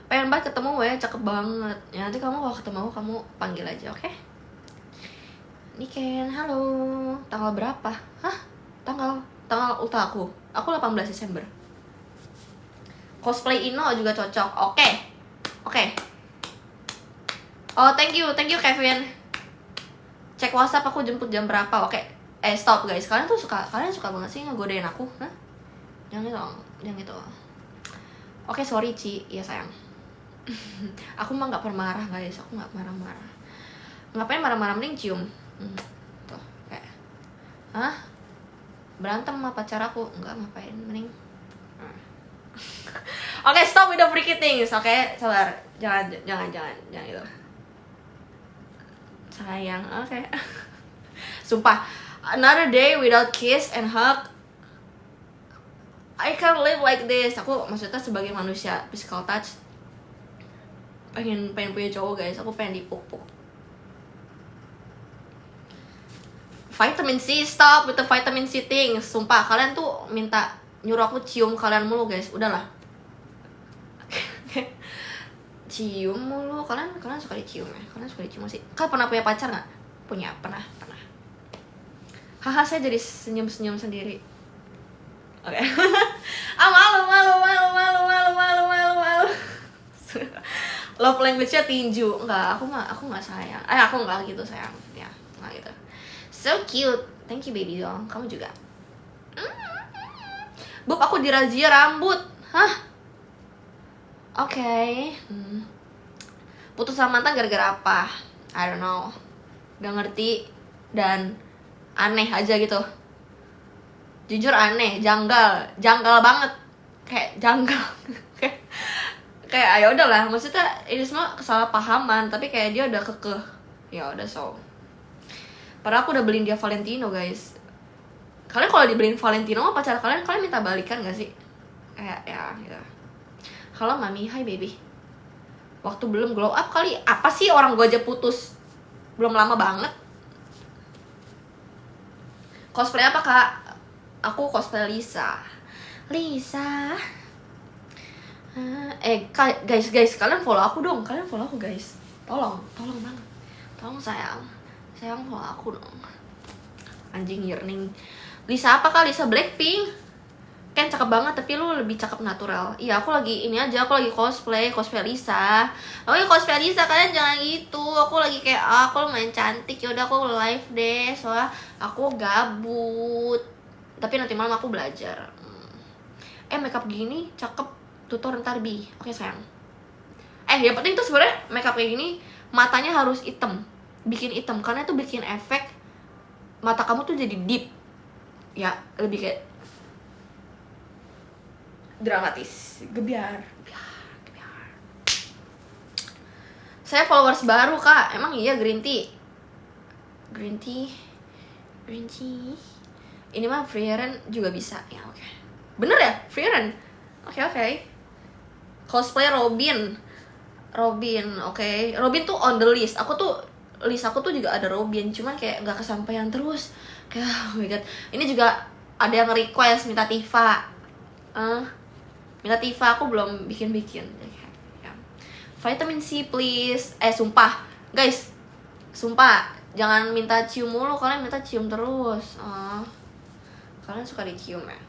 Pengen banget ketemu weh, cakep banget. Ya nanti kamu kalau ketemu kamu panggil aja, oke? Niken, halo. Tanggal berapa? Hah? Tanggal ulta aku. Aku 18 Desember. Cosplay Ino juga cocok. Oke. Oh, thank you Kevin. Cek WhatsApp aku jemput jam berapa. Oke. Stop guys. Kalian suka banget sih ngegodain aku, hah? Jangan gitu. Oke, sorry Ci. Iya sayang. Aku mah nggak pernah marah guys. Aku nggak marah-marah. Ngapain marah-marah, mending cium. Tuh kayak, hah? Berantem sama pacar aku? Enggak, ngapain, mending. Oke, stop with the freaky things. Oke, sabar. Jangan itu. Sayang, oke. Sumpah, another day without kiss and hug. I can't live like this. Aku maksudnya sebagai manusia physical touch pengen punya cowok guys. Aku pengen dipuk-puk. Vitamin C, stop with the vitamin C thing. Sumpah, kalian tuh minta nyuruh aku cium kalian mulu guys. Udahlah. Cium mulu. Kalian suka dicium ya? Kalian suka dicium sih? Kalian pernah punya pacar nggak? Pernah. Haha, saya jadi senyum sendiri. Oke. Malu. Love language-nya tinju. Enggak, aku nggak sayang. Aku nggak gitu sayang. Ya, nggak gitu. So cute. Thank you baby doll. Kamu juga. Bob, aku dirazia rambut. Hah? Oke. Putus sama mantan gara-gara apa? I don't know. Gak ngerti dan aneh aja gitu. Jujur aneh, janggal banget. Kayak janggal. kayak ayo udahlah, maksudnya ini semua kesalahpahaman, tapi kayak dia udah kekeh. Ya udah so. Padahal aku udah beliin dia Valentino, guys. Kalian kalau dibeliin Valentino sama pacar kalian minta balikan gak sih? Kayak ya gitu. Halo mami, hai baby. Waktu belum glow up kali. Apa sih, orang gue aja putus belum lama banget. Cosplay apa kak? Aku cosplay Lisa. Guys, kalian follow aku dong. Guys. Tolong banget. Tolong sayang follow aku dong. Anjing yearning. Lisa apa kak? Lisa Blackpink. Kan cakep banget, tapi lu lebih cakep natural. Iya, aku lagi ini aja, aku lagi cosplay Lisa. Aku lagi cosplay Lisa, kalian jangan gitu. Aku lagi kayak, aku lumayan cantik, yaudah aku live deh. Soalnya aku gabut. Tapi nanti malam aku belajar. Makeup gini cakep, tutor ntar Bi. Oke sayang. Yang penting tuh sebenarnya makeup kayak gini matanya harus hitam, bikin hitam karena itu bikin efek mata kamu tuh jadi deep. Ya, lebih kayak dramatis, gebiar. Saya followers baru kak, emang iya green tea. Ini mah freelance juga bisa ya, oke. Bener ya, freelance. Oke. Cosplay Robin, oke. Robin tuh on the list. Aku tuh juga ada Robin, cuman kayak nggak kesampaian terus. Kayak oh my god, ini juga ada yang request minta Tifa. Aku belum bikin ya. Vitamin C please. Sumpah guys, jangan minta cium mulu, kalian minta cium terus. Kalian suka dicium ya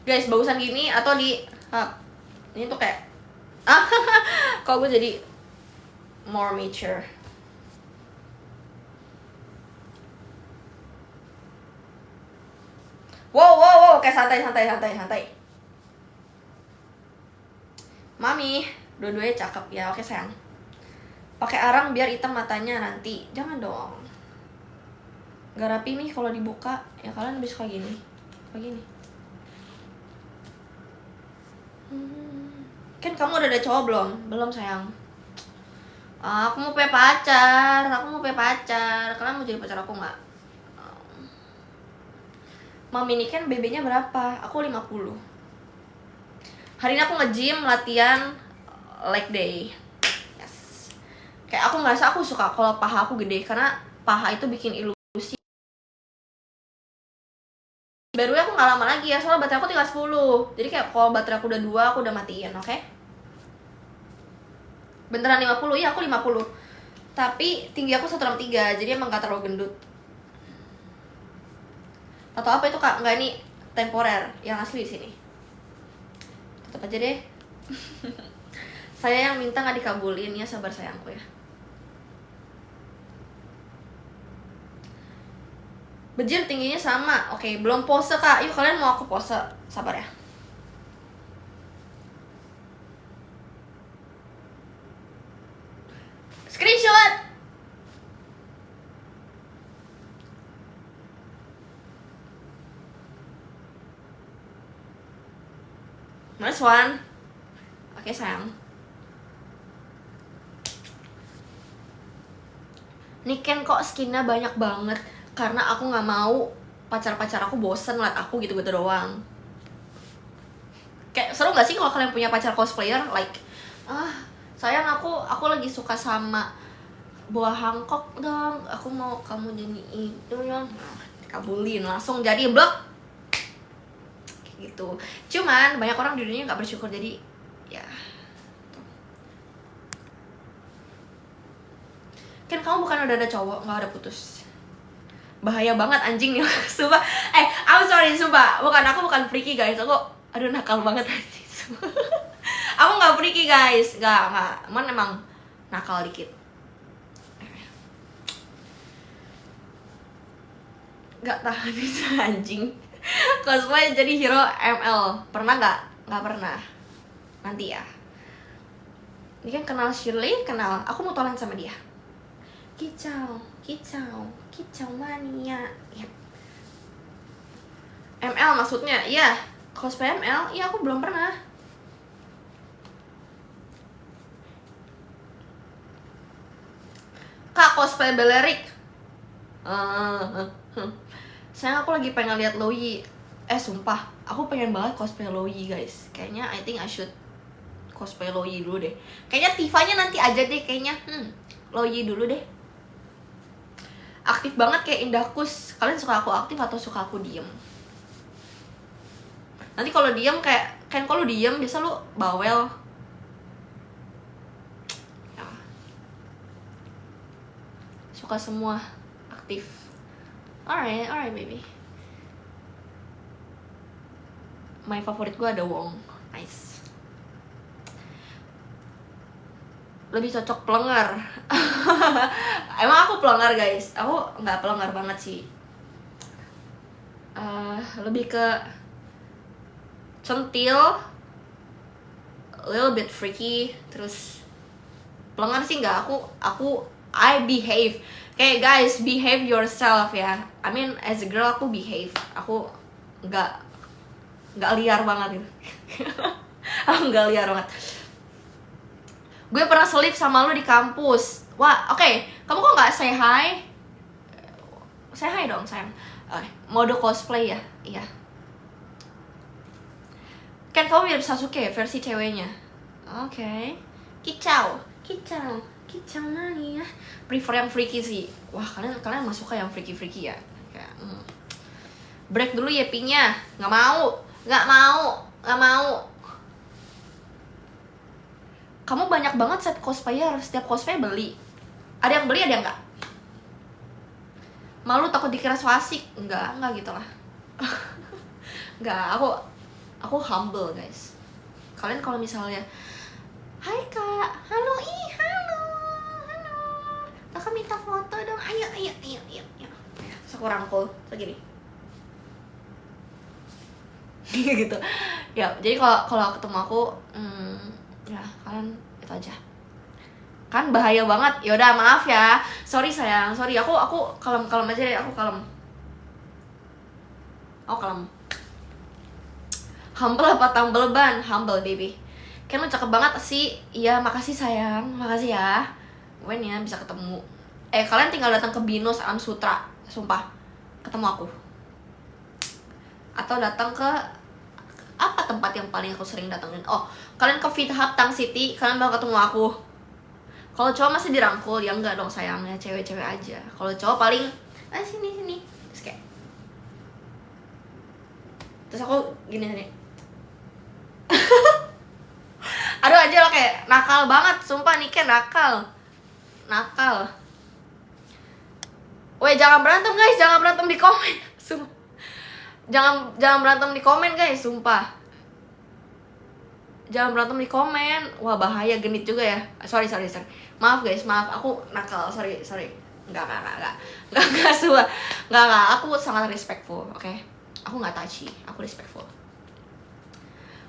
guys, bagusan gini atau di ini tuh kayak kalau gue jadi more mature. Wow, kayak santai. Mami, dua-duanya cakep ya, oke sayang. Pakai arang biar hitam matanya nanti. Jangan dong. Gak rapi nih kalau dibuka. Ya kalian lebih suka gini. Kan kamu udah ada cowok belum? Belum sayang. Aku mau punya pacar. Kalian mau jadi pacar aku nggak? Mami ini kan BB-nya berapa? Aku 50. Hari ini aku nge-gym, latihan leg day. Yes. Kayak aku ngerasa aku suka kalau paha aku gede, karena paha itu bikin ilusi. Baru aku nggak lama lagi ya, soalnya baterai aku tinggal 10. Jadi kayak kalau baterai aku udah 2, aku udah matiin, oke? Beneran 50, iya aku 50. Tapi tinggi aku 163, jadi emang gak terlalu gendut. Atau apa itu kak? Nggak, ini temporer, yang asli di sini. Tetap aja deh. Saya yang minta nggak dikabulin ya, sabar sayangku ya. Bejir tingginya sama. Oke, belum pose kak. Yuk kalian mau aku pose, sabar ya. Screenshot. Nice one. Oke sayang. Niken kok skinnya banyak banget. Karena aku nggak mau pacar-pacar aku bosen liat aku gitu-gitu doang. Kayak seru nggak sih kalau kalian punya pacar cosplayer? Like, sayang aku lagi suka sama buah Hancock dong. Aku mau kamu jadi itu ya. Kabulin langsung jadi blok. Gitu. Cuman banyak orang di dunia nggak bersyukur, jadi ya. Kan kamu bukan udah ada cowok, nggak ada putus. Bahaya banget anjing nih. Sumpah. I'm sorry, sumpah. Aku bukan freaky guys. Aduh nakal banget anjing. Aku nggak freaky guys. Nggak. Emang nakal dikit. Nggak tahan bisa anjing. Cosplay jadi hero ML. Pernah nggak? Nggak pernah. Nanti ya. Ini kan kenal Shirley, kenal. Aku mau tolan sama dia. Kicau mania. Yep. ML maksudnya? Iya. Cosplay ML? Iya, aku belum pernah. Kak, cosplay Belerik. Sayang, aku lagi pengen lihat Loyi. Sumpah, aku pengen banget cosplay Loyi guys. Kayaknya I think I should cosplay Loyi dulu deh. Kayaknya Tifanya nanti aja deh kayaknya. Loyi dulu deh. Aktif banget kayak Indahkus. Kalian suka aku aktif atau suka aku diem? Nanti kalau diem kayak, kan kalau diem biasa lu bawel. Ya. Suka semua, aktif. Alright baby. my favorit gue ada Wong. Nice. Lebih cocok pelenggar. Emang aku pelenggar guys? Aku nggak pelenggar banget sih. Lebih ke centil, a little bit freaky. Terus pelenggar sih nggak. I behave. Kayak guys, behave yourself ya. I mean as a girl aku behave. Aku nggak liar banget gitu. Aku nggak liar banget. Gue pernah selip sama lu di kampus. Wah, oke. Kamu kok nggak say hi? Say hi dong sayang. Mode cosplay ya? Iya. Kan kamu mirip Sasuke versi ceweknya. Oke. Kicau mania. Prefer yang freaky sih. Wah, kalian masuk ke yang freaky ya. Kayak, break dulu ya pinya. Nggak mau. Kamu banyak banget set cosplayer, setiap cosplay beli. Ada yang beli, ada yang enggak. Malu takut dikira swasik. Enggak gitu lah. Enggak, aku humble guys. Kalian kalau misalnya, hai kak, halo. Kakak minta foto dong, ayo. Terus aku rangkul, segini. Gitu. Ya, jadi kalau ketemu aku, ya kalian itu aja. Kan bahaya banget. Yaudah maaf ya. Sorry sayang, sorry. Aku kalem aja deh, aku kalem. Humble apa tambel ban? Humble baby. Kan lu cakep banget sih. Iya, makasih sayang. Makasih ya. Wen ya bisa ketemu. Kalian tinggal datang ke Binus Alam Sutra. Sumpah. Ketemu aku. Atau datang ke apa tempat yang paling aku sering datangin? Oh, kalian ke Fit Hub Tang City, kalian bakal ketemu aku. Kalau cowok masih dirangkul, ya enggak dong sayangnya, cewek-cewek aja. Kalau cowok paling, sini. Terus kayak, terus aku gini. Aduh aja lo kayak nakal banget, sumpah nih kayak nakal. Weh, jangan berantem guys, jangan berantem di komen. Sumpah. Jangan berantem di komen guys, sumpah. Jangan berantem di komen. Wah, bahaya, genit juga ya. Sorry. Maaf guys, aku nakal, sorry. Enggak. Aku sangat respectful, oke? Aku nggak touchy, aku respectful.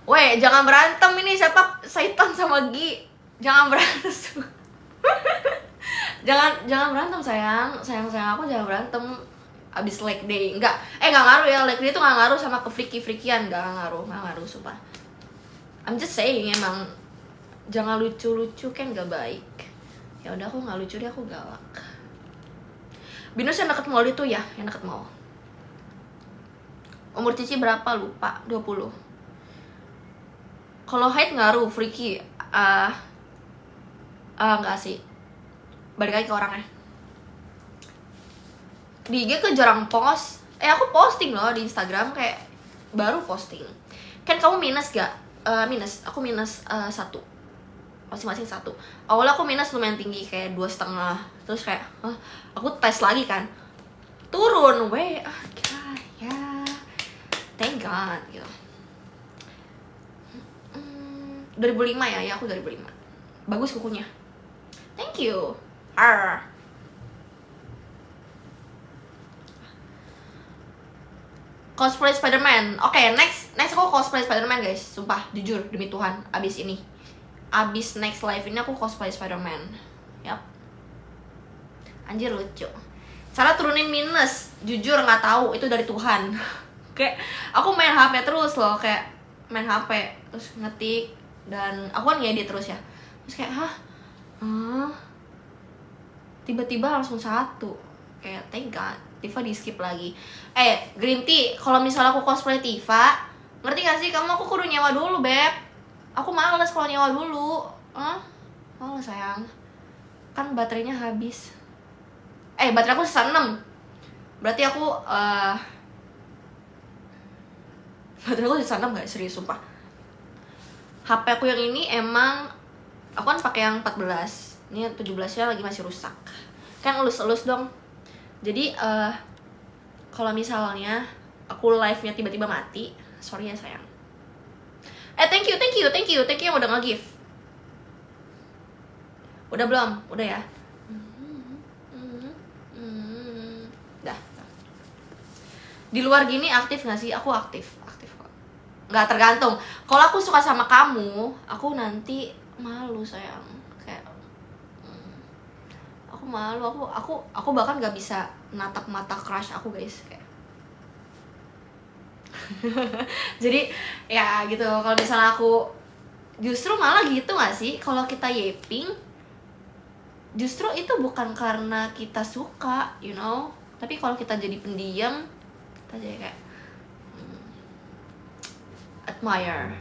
Weh, jangan berantem ini, siapa Saiton sama Gi. Jangan berantem. jangan berantem sayang aku, jangan berantem abis leg day. Nggak ngaruh ya, leg day itu nggak ngaruh sama ke freaky-freakyan. Nggak ngaruh sumpah. I'm just saying, emang jangan lucu-lucu kan gak baik. Ya udah, aku nggak lucu deh, aku galak. Binus yang deket mall itu ya, yang deket mall. Umur Cici berapa lupa? 20. Kalau height ngaruh freaky? Enggak sih. Balik lagi ke orangnya. Di IG ke jarang post. Aku posting loh di Instagram, kayak baru posting. Kan kamu minus gak? Minus. Aku minus 1. Masing-masing 1. Awalnya aku minus lumayan tinggi, kayak 2,5. Terus kayak, aku tes lagi kan. Turun, weh. Ya. Thank God, gitu. 2005 ya, aku 2005. Bagus kukunya. Thank you. Cosplay Spider-Man. Oke, next aku cosplay Spider-Man guys. Sumpah, jujur demi Tuhan, abis next live ini aku cosplay Spider-Man. Yap. Anjir lucu. Cara turunin minus, jujur nggak tahu, itu dari Tuhan. Kayak aku main HP terus loh, kayak main HP terus ngetik, dan aku kan ngedit terus ya. Terus kayak tiba-tiba langsung 1. Kayak thank God. Tifa di skip lagi. Green Tea, kalau misalnya aku cosplay Tifa, ngerti gak sih kamu, aku kudu nyewa dulu beb. Aku males kalau nyewa dulu. Males sayang. Kan baterainya habis. Baterai aku sisa 6. Berarti aku baterai aku sisa 6 gak? Serius sumpah. HP aku yang ini emang aku kan pakai yang 14. Ini 17-nya lagi masih rusak. Kan elus-elus dong. Jadi kalau misalnya aku live-nya tiba-tiba mati, sorry ya sayang. Thank you yang udah nge-give. Udah belum? Udah ya. Dah. Di luar gini aktif nggak sih? Aku aktif kok. Nggak tergantung. Kalau aku suka sama kamu, aku nanti malu sayang. Kayak aku malu. Aku bahkan nggak bisa natap mata crush aku guys. Kayak jadi ya gitu. Kalau misalnya aku justru malah gitu nggak sih? Kalau kita yaping, justru itu bukan karena kita suka, you know. Tapi kalau kita jadi pendiam, kita jadi kayak admire.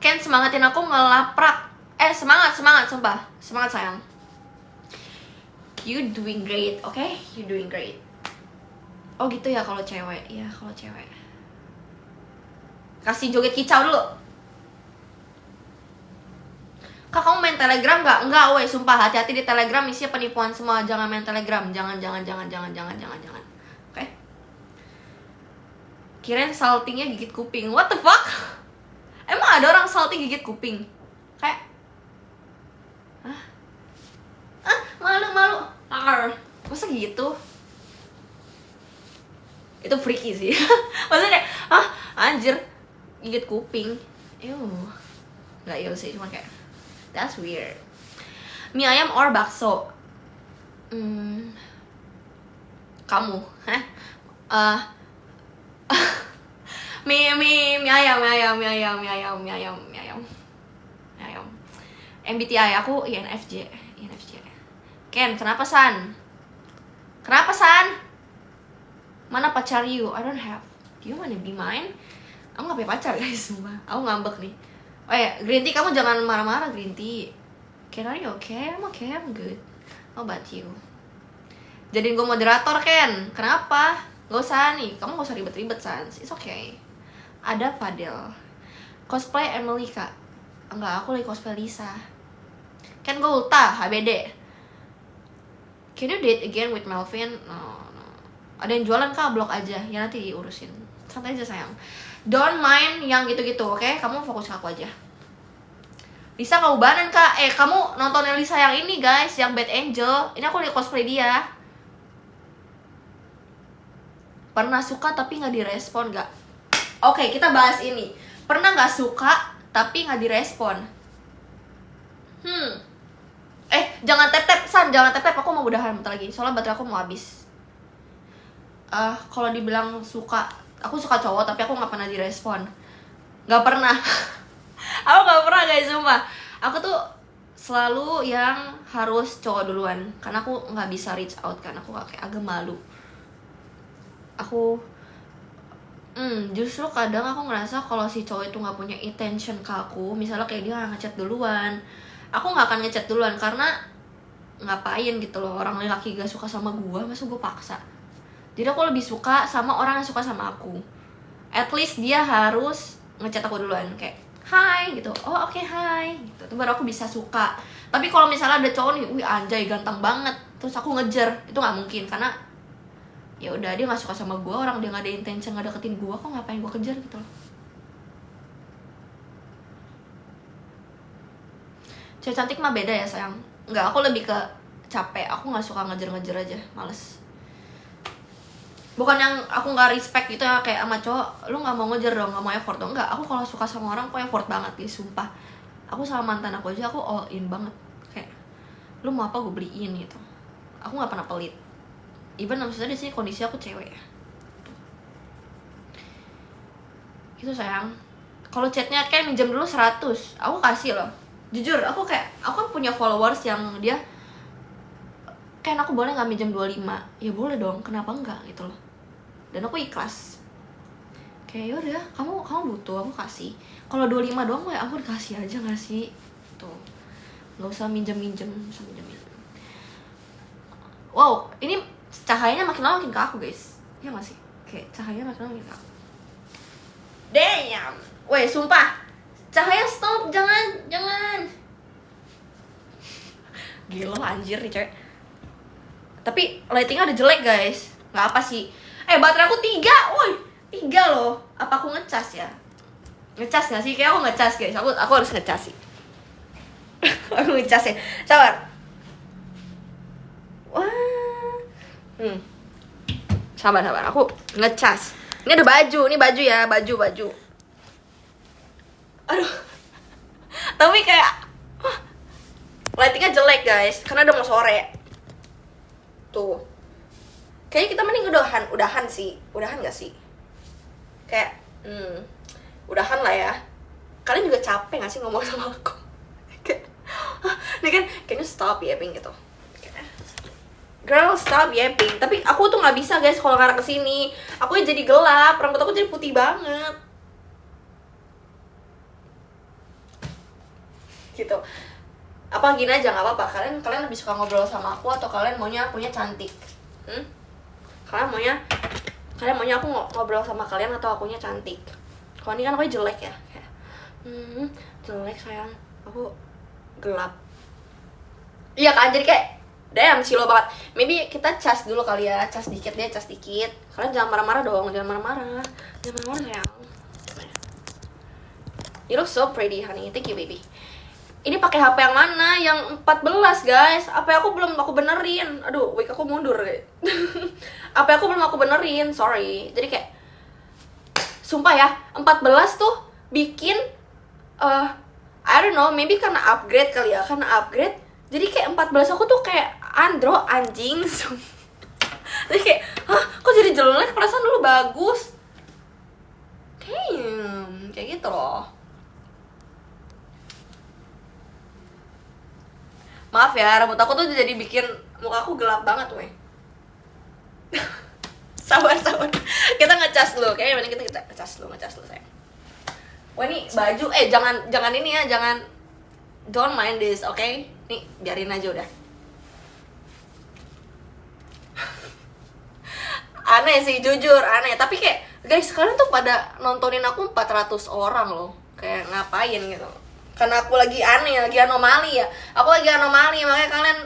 Ken semangatin aku ngelaprak. Semangat sumpah. Semangat sayang. You doing great, okay? You doing great. Oh gitu ya kalau cewek. Ya kalau cewek. Kasih joget kicau dulu. Kak, kamu main Telegram nggak? Enggak, weh, sumpah hati-hati di Telegram, isinya penipuan semua. Jangan main Telegram, jangan. Oke? Kirain saltingnya gigit kuping. What the fuck? Emang ada orang salting gigit kuping? Kayak malu. Masa gitu? Itu freaky sih. Maksudnya anjir, gigit kuping. Nggak sih, cuma kayak that's weird. Mie ayam or bakso? Kamu, mie ayam. MBTI aku INFJ. Ken, kenapa San? Mana pacar you? I don't have. Do you wanna be mine? Aku gak punya pacar guys, sumpah. Aku ngambek nih. Oh ya, Green Tea, kamu jangan marah-marah Green Tea. Ken, are you okay? I'm okay, I'm good. How about you? Jadiin gue moderator, Ken. Kenapa? Gak usah nih, kamu gak usah ribet-ribet, Sans. It's okay. Ada Fadel. Cosplay Emily, Kak. Enggak, aku lagi cosplay Lisa. Ken, gue ulta, HBD. Can you date again with Melvin? No. Ada yang jualan, Kak, blok aja. Ya nanti diurusin. Santai aja, sayang. Don't mind yang gitu-gitu, oke? Okay? Kamu fokus ke aku aja. Lisa Kaubanan, Kak. Kamu nontonin Lisa yang ini, guys. Yang Bad Angel. Ini aku liat cosplay dia. Pernah suka tapi gak direspon, gak? Oke, kita bahas ini. Pernah gak suka tapi gak direspon? Jangan tap-tap, San. Jangan tap-tap. Aku mau udahan bentar lagi. Soalnya baterai aku mau habis. Kalau dibilang suka, aku suka cowok tapi aku gak pernah direspon. Gak pernah. Aku gak pernah guys, sumpah. Aku tuh selalu yang harus cowok duluan. Karena aku gak bisa reach out kan. Aku kayak agak malu. Aku justru kadang aku ngerasa kalau si cowok itu gak punya intention ke aku, misalnya kayak dia ngechat duluan, aku gak akan ngechat duluan. Karena ngapain gitu loh, orang laki gak suka sama gua, masa gua paksa. Jadi aku lebih suka sama orang yang suka sama aku. At least dia harus ngechat aku duluan, kayak hai gitu. Oh oke, hai gitu. Itu baru aku bisa suka. Tapi kalau misalnya ada cowok nih, wih anjay ganteng banget, terus aku ngejar, itu nggak mungkin. Karena ya udah, dia nggak suka sama gue, orang dia nggak ada intention nggak deketin gue, kok ngapain gue kejar gitu loh. Cewek cantik mah beda ya sayang. Nggak, aku lebih ke capek. Aku nggak suka ngejar-ngejar aja, males. Bukan yang aku nggak respect gitu ya, kayak sama cowok lu nggak mau ngejar dong, nggak mau effort dong. Nggak, aku kalau suka sama orang aku effort banget guys, sumpah. Aku sama mantan aku aja aku all in banget, kayak lu mau apa gue beliin gitu. Aku nggak pernah pelit. Even maksudnya di sini kondisi aku cewek ya. Gitu sayang. Kalau chatnya kayak minjem dulu 100, aku kasih loh. Jujur, aku kan punya followers yang dia kayak aku boleh nggak minjem 25? Ya boleh dong, kenapa enggak gitu loh. Dan aku ikhlas. Kayak yaudah, kamu butuh, aku kasih. Kalau 25 doang ya aku dikasih aja, ngasih tuh. Nggak usah minjem. Wow, ini cahayanya makin lama makin ke aku guys. Ya nggak sih? Kayak cahayanya makin lama makin ke aku. Damn. Weh, sumpah. Cahaya stop, jangan. Gila anjir nih cewek. Tapi lightingnya udah jelek guys. Nggak apa sih. Baterai aku 3. Woi, 3 loh. Apa aku ngecas ya? Ngecas gak sih? Kayak aku ngecas guys. Aku harus ngecas sih. Aku ngecas ya. Sabar. Wah. Sabar. Aku ngecas. Ini ada baju. Ini baju ya. Baju. Aduh. Tapi kayak lightingnya jelek guys. Karena udah mau sore. Tuh. Kayaknya kita mending udahan sih. Udahan gak sih? Kayak udahan lah ya. Kalian juga capek gak sih ngomong sama aku? Kayak ini kan kayaknya stop yapping gitu. Girl stop yapping. Tapi aku tuh gak bisa guys kalau ngarah kesini. Aku jadi gelap, rambut aku jadi putih banget gitu. Apa gini aja gak apa-apa. Kalian lebih suka ngobrol sama aku atau kalian maunya akunya cantik? Kalian maunya aku ngobrol sama kalian atau akunya cantik? Kalau ini kan aku jelek ya, kayak jelek sayang, aku gelap. Iya kan, jadi kayak damn silo banget. Maybe kita cas dulu kali ya, cas dikit. Kalian jangan marah-marah dong, jangan marah-marah sayang. You look so pretty honey, thank you baby. Ini pakai HP yang mana? Yang 14 guys. HP aku belum aku benerin. Aduh, wake aku mundur kayak. HP aku belum aku benerin, sorry. Jadi kayak sumpah ya, 14 tuh bikin I don't know, maybe karena upgrade kali ya, jadi kayak 14 aku tuh kayak andro anjing. Jadi kayak, kok jadi jelek, perasaan dulu bagus. Damn, kayak gitu loh. Maaf ya, rambut aku tuh jadi bikin muka aku gelap banget weh. Sabar. Kita ngecas dulu. Kayaknya mending kita ngecas dulu sayang. Wah ini baju, jangan ini ya, jangan, don't mind this, okay? Nih, biarin aja udah. Aneh sih, jujur aneh. Tapi kayak, guys, kalian tuh pada nontonin aku 400 orang loh. Kayak ngapain gitu. Karena aku lagi aneh, lagi anomali ya. Aku lagi anomali, makanya kalian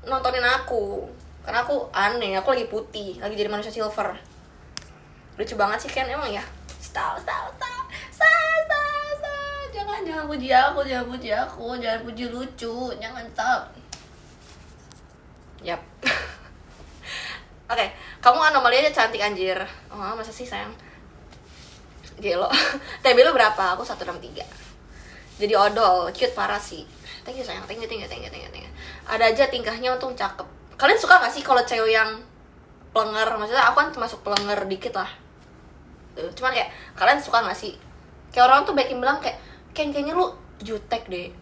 nontonin aku. Karena aku aneh, aku lagi putih, lagi jadi manusia silver. Lucu banget sih kan emang ya. Style. Jangan puji aku, jangan puji lucu, jangan stop. Yap. Oke, kamu anomali aja cantik anjir. Oh, masa sih sayang? Gelo. TB lu berapa? Aku 163. Jadi odol, cute parah sih. Thank you sayang, thank you. Ada aja tingkahnya untung cakep. Kalian suka gak sih kalau cewek yang plenger? Maksudnya aku kan termasuk plenger dikit lah. Cuman kayak, kalian suka gak sih? Kayak orang tuh bilang kayak, kayaknya lu jutek deh.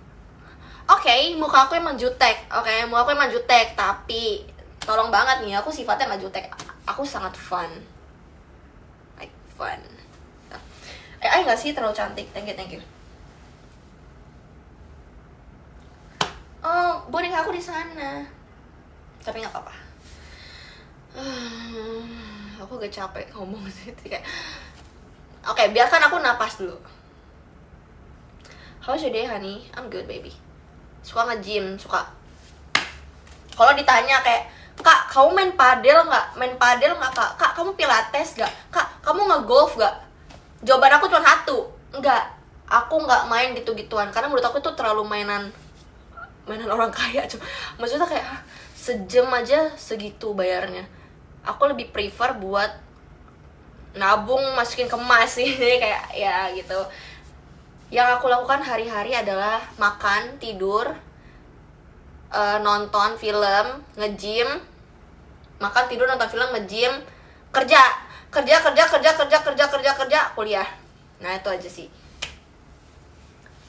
Oke, muka aku emang jutek. Tapi tolong banget nih, aku sifatnya gak jutek. Aku sangat fun. Like fun. Gak sih terlalu cantik. Thank you. Oh, boneka aku di sana. Tapi nggak apa-apa. Aku agak capek ngomong sih kayak. Oke, biarkan aku napas dulu. How's your day, honey? I'm good, baby. Suka nge-gym, suka. Kalau ditanya kayak, Kak, kamu main padel nggak? Kak? Kak, kamu pilates nggak? Kak, kamu nge-golf nggak? Jawaban aku cuma satu, enggak. Aku nggak main gitu-gituan karena menurut aku itu terlalu mainan orang kaya. Maksudnya kayak sejam aja segitu bayarnya. Aku lebih prefer buat nabung, masukin ke emas sih. Kayak ya gitu. Yang aku lakukan hari-hari adalah makan, tidur, nonton film, nge-gym, makan, tidur, nonton film, nge-gym, kerja, kuliah. Nah itu aja sih.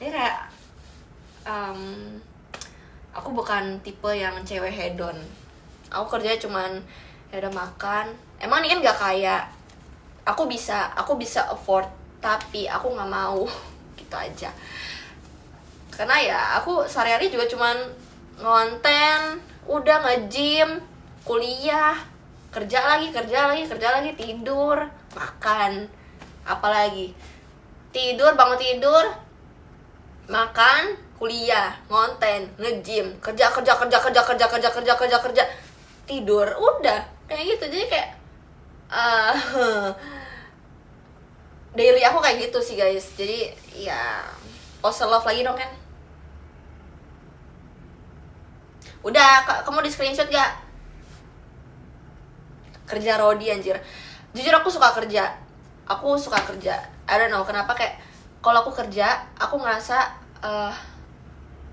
Ini kayak aku bukan tipe yang cewek hedon. Aku kerjanya cuman ya udah makan. Emang ini kan gak kaya. Aku bisa afford, tapi aku nggak mau. Gitu aja. Karena ya aku sehari-hari juga cuman ngonten, udah nge-gym, kuliah, kerja lagi, tidur, makan, apalagi tidur, bangun tidur, makan, kuliah, ngonten, nge-gym, kerja, tidur, udah kayak gitu. Jadi kayak daily aku kayak gitu sih guys. Jadi ya post love lagi dong kan. Udah, kamu di screenshot gak? Kerja Rodi anjir. Jujur aku suka kerja. Aku suka kerja. I don't know kenapa, kayak kalau aku kerja, aku ngerasa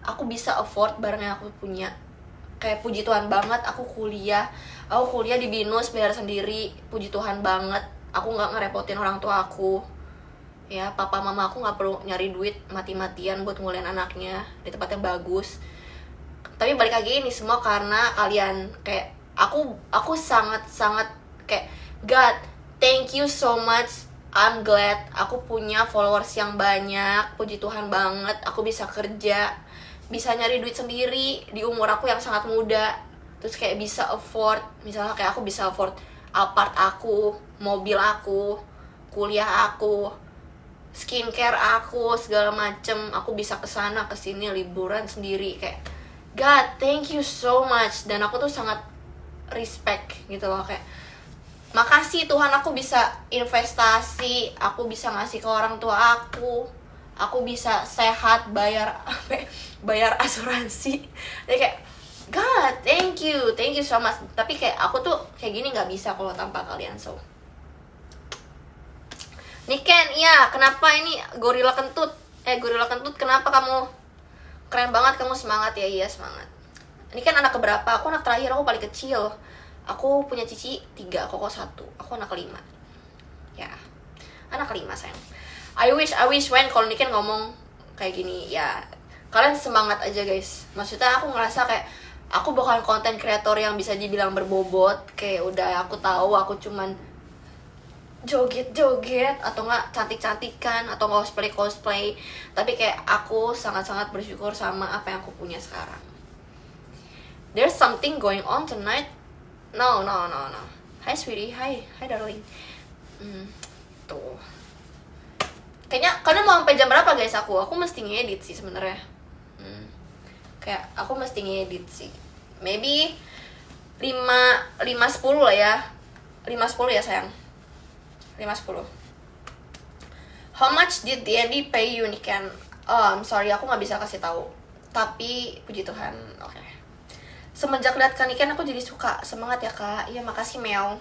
aku bisa afford barang yang aku punya. Kayak puji Tuhan banget aku kuliah di BINUS bayar sendiri. Puji Tuhan banget aku nggak ngerepotin orang tua aku. Ya, papa mama aku nggak perlu nyari duit mati-matian buat nguliahin anaknya di tempat yang bagus. Tapi balik lagi, ini semua karena kalian. Kayak aku sangat kayak, God, thank you so much. I'm glad aku punya followers yang banyak. Puji Tuhan banget aku bisa kerja, bisa nyari duit sendiri di umur aku yang sangat muda. Terus kayak bisa afford, misalnya kayak aku bisa afford apart aku, mobil aku, kuliah aku, skincare aku, segala macem. Aku bisa kesana kesini liburan sendiri. Kayak, God, thank you so much. Dan aku tuh sangat respect gitu loh, kayak makasih Tuhan aku bisa investasi, aku bisa ngasih ke orang tua aku bisa sehat, bayar asuransi. Jadi kayak, God, thank you so much. Tapi kayak aku tuh kayak gini nggak bisa kalau tanpa kalian. So Niken, iya, kenapa ini gorila kentut kenapa kamu keren banget, kamu semangat ya. Iya, semangat. Ini kan anak keberapa? Aku anak terakhir, aku paling kecil. Aku punya cici 3, koko 1. Aku anak kelima. Ya, anak kelima sayang. I wish when kalau Niken ngomong kayak gini, ya kalian semangat aja guys. Maksudnya aku ngerasa kayak aku bukan konten kreator yang bisa dibilang berbobot. Kayak udah aku tahu aku cuman joget-joget atau nggak cantik-cantikan atau cosplay. Tapi kayak aku sangat-sangat bersyukur sama apa yang aku punya sekarang. There's something going on tonight. No. Hi sweetie, hi darling. Tuh. Kayaknya kalian mau sampai jam berapa guys? Aku mesti ngedit sih sebenarnya. Kayak aku mesti ngedit sih. Maybe 5:10 lah ya. 5:10 ya sayang. 5:10. How much did D&D pay you, Niken? I'm sorry, aku nggak bisa kasih tahu. Tapi puji Tuhan, oke. Semenjak lihat Kak Niken aku jadi suka. Semangat ya Kak. Iya, makasih Meow.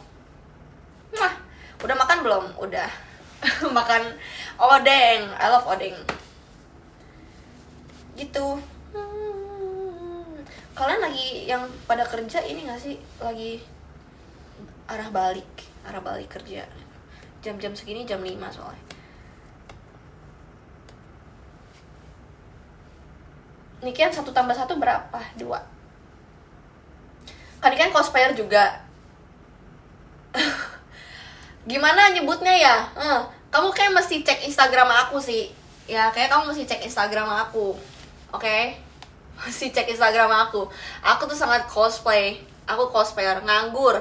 Udah makan belum? Udah. Makan odeng. I love odeng. Gitu. Kalian lagi yang pada kerja ini gak sih? Lagi arah balik kerja. Jam-jam segini jam 5 soalnya. Niken 1 tambah 1 berapa? 2. Kan Niken cosplayer juga. Gimana nyebutnya ya? Kamu kayak mesti cek Instagram aku sih. Ya, kayak kamu mesti cek Instagram aku. Oke? Mesti cek Instagram aku. Aku tuh sangat cosplay. Aku cosplayer, nganggur.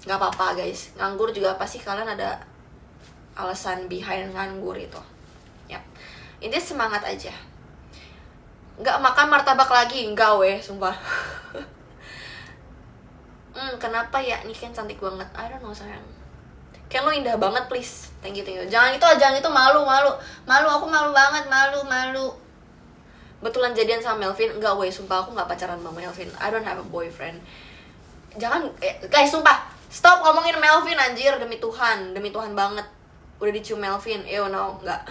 Gak apa-apa guys. Nganggur juga pasti kalian ada alasan behind nganggur itu. Yap. Ini semangat aja. Gak makan martabak lagi, enggak weh, sumpah. Kenapa ya? Niken cantik banget. I don't know sayang. Ken lo indah banget please. Thank you. Jangan itu malu. Aku malu banget, malu. Betulan jadian sama Melvin? Enggak weh, sumpah aku gak pacaran sama Melvin. I don't have a boyfriend. Jangan, guys sumpah. Stop ngomongin Melvin anjir, demi Tuhan banget. Udah dicium Melvin, no, enggak.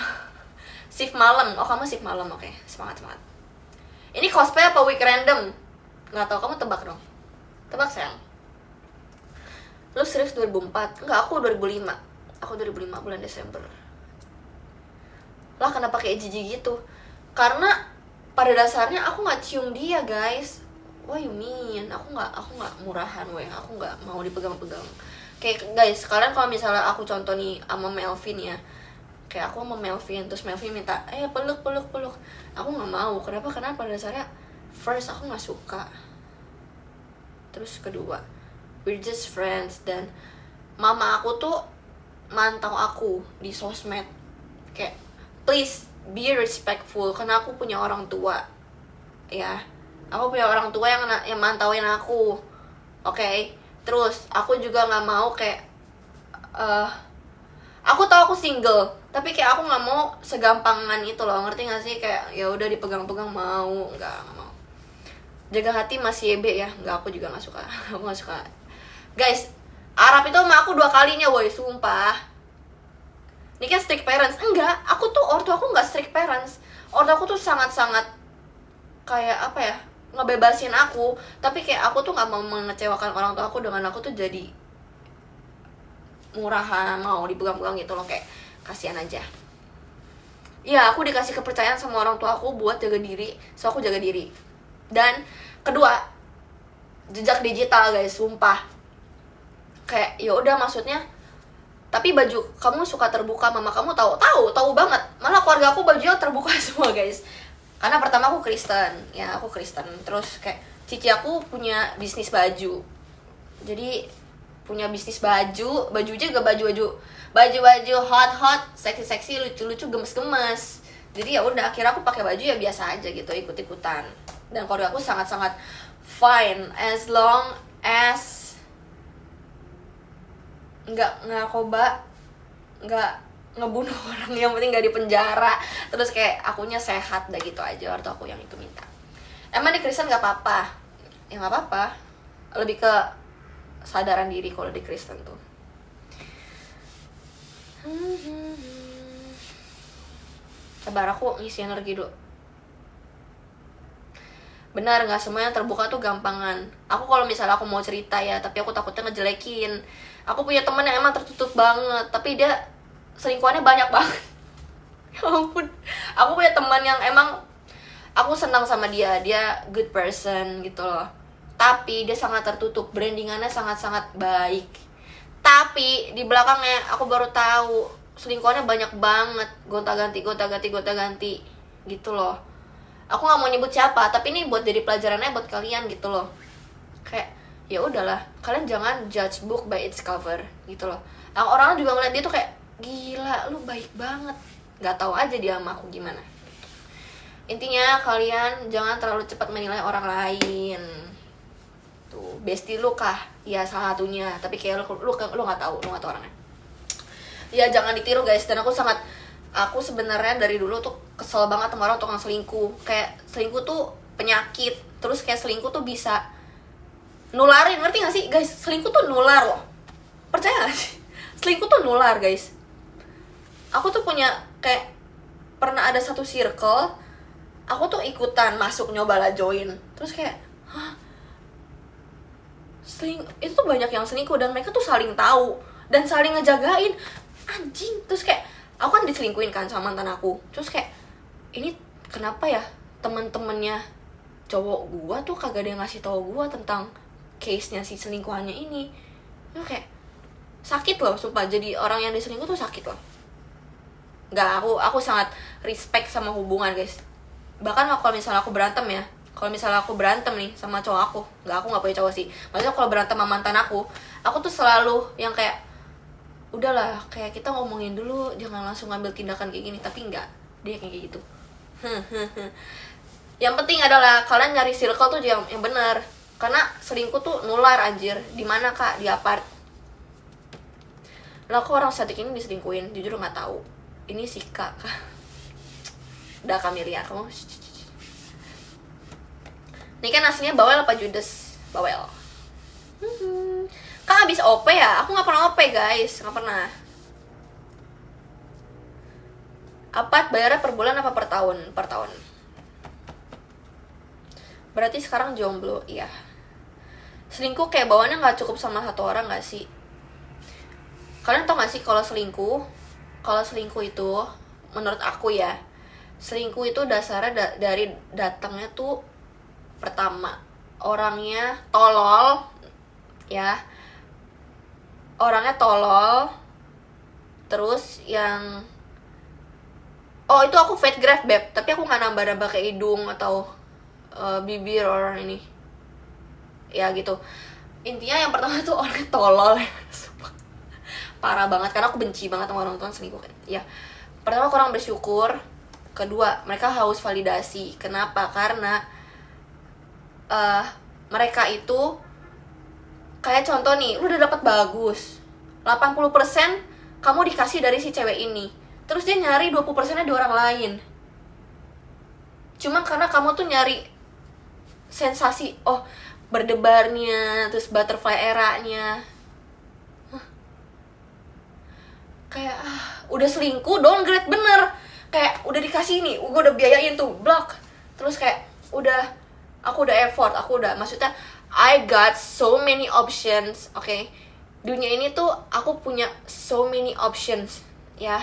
Shift malam, oh kamu shift malam, oke. Semangat. Ini cosplay apa week random? Nggak tahu, kamu tebak dong. Tebak sayang. Lu serius 2004? Enggak, aku 2005. Aku 2005 bulan Desember. Lah kenapa kayak jijik gitu? Karena pada dasarnya aku nggak cium dia guys. What you mean? Aku nggak murahan weh. Aku nggak mau dipegang-pegang. Kayak guys, kalian kalau misalnya aku contoh nih sama Melvin ya, kayak aku sama Melvin, terus Melvin minta peluk. Aku nggak mau. Kenapa? Karena pada dasarnya first aku nggak suka. Terus kedua, we're just friends. Dan mama aku tuh mantau aku di sosmed. Kayak please be respectful, karena aku punya orang tua. Ya, aku punya orang tua yang mantauin aku. Oke? Terus aku juga nggak mau kayak aku tahu aku single, Tapi kayak aku nggak mau segampangan itu loh, ngerti gak sih? Kayak ya udah dipegang-pegang mau, nggak mau. Jaga hati masih YB ya, nggak, aku juga nggak suka. Aku nggak suka. Guys, Arab itu sama aku 2 kalinya woy, sumpah. Ini kan strict parents. Enggak, aku tuh ortu aku nggak strict parents. Ortu aku tuh sangat-sangat kayak apa ya, ngebebasin aku. Tapi kayak aku tuh nggak mau mengecewakan orang tua aku dengan aku tuh jadi murahan, mau dipegang-pegang gitu loh, kayak kasihan aja. Iya, aku dikasih kepercayaan sama orang tua aku buat jaga diri, so aku jaga diri. Dan kedua, jejak digital guys, sumpah. Kayak ya udah, maksudnya, tapi baju kamu suka terbuka, mama kamu tahu banget. Malah keluarga aku bajunya terbuka semua guys. Karena pertama aku Kristen, ya aku Kristen. Terus kayak cici aku punya bisnis baju, jadi punya bisnis baju juga baju hot, seksi, lucu, gemes. Jadi ya udah, akhirnya aku pakai baju ya biasa aja gitu, ikut-ikutan. Dan keluarga aku sangat-sangat fine as long as nggak narkoba, nggak ngebunuh orang, yang penting nggak di penjara. Terus kayak akunya sehat, dah gitu aja. Waktu aku yang itu minta. Emang di Kristen nggak apa-apa? Ya nggak apa-apa. Lebih ke sadaran diri kalau di Kristen tuh. Sabar, aku ngisi energi dulu. Benar, nggak semua yang terbuka tuh gampangan. Aku kalau misalnya aku mau cerita ya, tapi aku takutnya ngejelekin. Aku punya teman yang emang tertutup banget, tapi dia selingkuhannya banyak banget. Ya ampun. Aku punya teman yang emang aku senang sama dia good person gitu loh. Tapi dia sangat tertutup, brandingannya sangat-sangat baik. Tapi di belakangnya aku baru tahu selingkuhannya banyak banget, gonta-ganti gitu loh. Aku nggak mau nyebut siapa, tapi ini buat jadi pelajarannya buat kalian gitu loh. Kayak ya udahlah, kalian jangan judge book by its cover gitu loh. Orang juga ngeliat dia tuh kayak gila, lu baik banget, nggak tahu aja dia sama aku gimana. Intinya kalian jangan terlalu cepat menilai orang lain. Tuh, bestie lu kah? Ya salah satunya, tapi kayak lu nggak tahu orangnya. Ya jangan ditiru guys. Dan aku sebenarnya dari dulu tuh kesel banget sama orang tukang selingkuh. Kayak selingkuh tuh penyakit. Terus kayak selingkuh tuh bisa nularin, ngerti gak sih guys? Selingkuh tuh nular loh. Percaya gak sih? Selingkuh tuh nular guys. Aku tuh punya kayak pernah ada satu circle, aku tuh ikutan masuk, nyoba lah join. Terus kayak itu tuh banyak yang selingkuh dan mereka tuh saling tahu dan saling ngejagain, anjing. Terus kayak aku kan diselingkuhin kan sama mantan aku. Terus kayak ini kenapa ya temen-temennya cowok gua tuh kagak ada yang ngasih tahu gua tentang case-nya si selingkuhannya ini. Itu kayak sakit loh, sumpah. Jadi orang yang diselingkuh tuh sakit loh. Nggak, aku sangat respect sama hubungan guys. Bahkan kalau misalnya aku berantem ya, kalau misalnya aku berantem nih sama cowok aku nggak punya cowok sih, maksudnya kalau berantem sama mantan aku tuh selalu yang kayak udahlah, kayak kita ngomongin dulu, jangan langsung ngambil tindakan kayak gini. Tapi enggak, dia kayak gitu. Yang penting adalah kalian nyari circle tuh yang benar, karena selingkuh tuh nular anjir. Di mana kak? Di apart. Lah kok orang statik ini diselingkuhin? Jujur nggak tahu. Ini si kak. Udah Kamelia, kamu. Ini kan aslinya Bawel apa Judes? Bawel. Kak abis OP ya? Aku nggak pernah OP guys, nggak pernah. Apa bayarnya per bulan apa per tahun? Per tahun. Berarti sekarang jomblo, iya. Selingkuh kayak bawaannya nggak cukup sama satu orang nggak sih? Kalian tau nggak sih kalau selingkuh itu, menurut aku ya, selingkuh itu dasarnya dari datangnya tuh pertama orangnya tolol, ya. Orangnya tolol. Terus yang itu aku fat graph beb, tapi aku nggak nambah ke hidung atau bibir or ini ya gitu. Intinya yang pertama tuh orangnya tolol. Parah banget, karena aku benci banget sama orang tua selingkuh ya. Pertama, kurang bersyukur. Kedua, mereka haus validasi. Kenapa? Karena mereka itu kayak contoh nih, lu udah dapat bagus 80% kamu dikasih dari si cewek ini, terus dia nyari 20%-nya di orang lain. Cuman karena kamu tuh nyari sensasi, oh berdebarnya, terus butterfly era-nya. Kayak udah selingkuh, downgrade bener. Kayak udah dikasih nih, gue udah biayain tuh, blok. Terus kayak aku udah effort, maksudnya I got so many options, okay? Dunia ini tuh aku punya so many options, ya.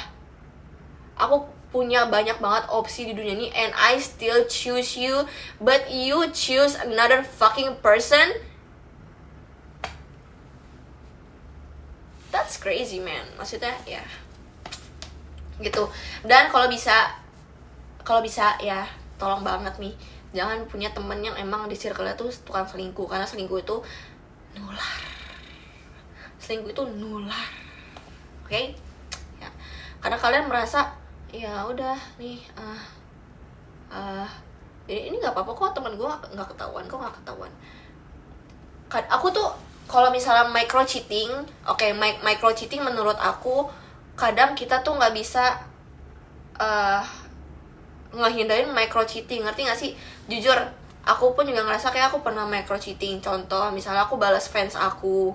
Aku punya banyak banget opsi di dunia ini, and I still choose you, but you choose another fucking person. That's crazy, man. Maksudnya ya gitu. Dan kalau bisa ya tolong banget nih, jangan punya temen yang emang di circle-nya tuh tukang selingkuh, karena selingkuh itu nular. Oke? Ya. Karena kalian merasa ya udah nih ini nggak apa-apa kok, temen gue nggak ketahuan. Aku tuh kalau misalnya micro cheating, micro cheating menurut aku kadang kita tuh nggak bisa ngehindarin micro cheating, ngerti nggak sih? Jujur, aku pun juga ngerasa kayak aku pernah micro cheating. Contoh, misalnya aku balas fans aku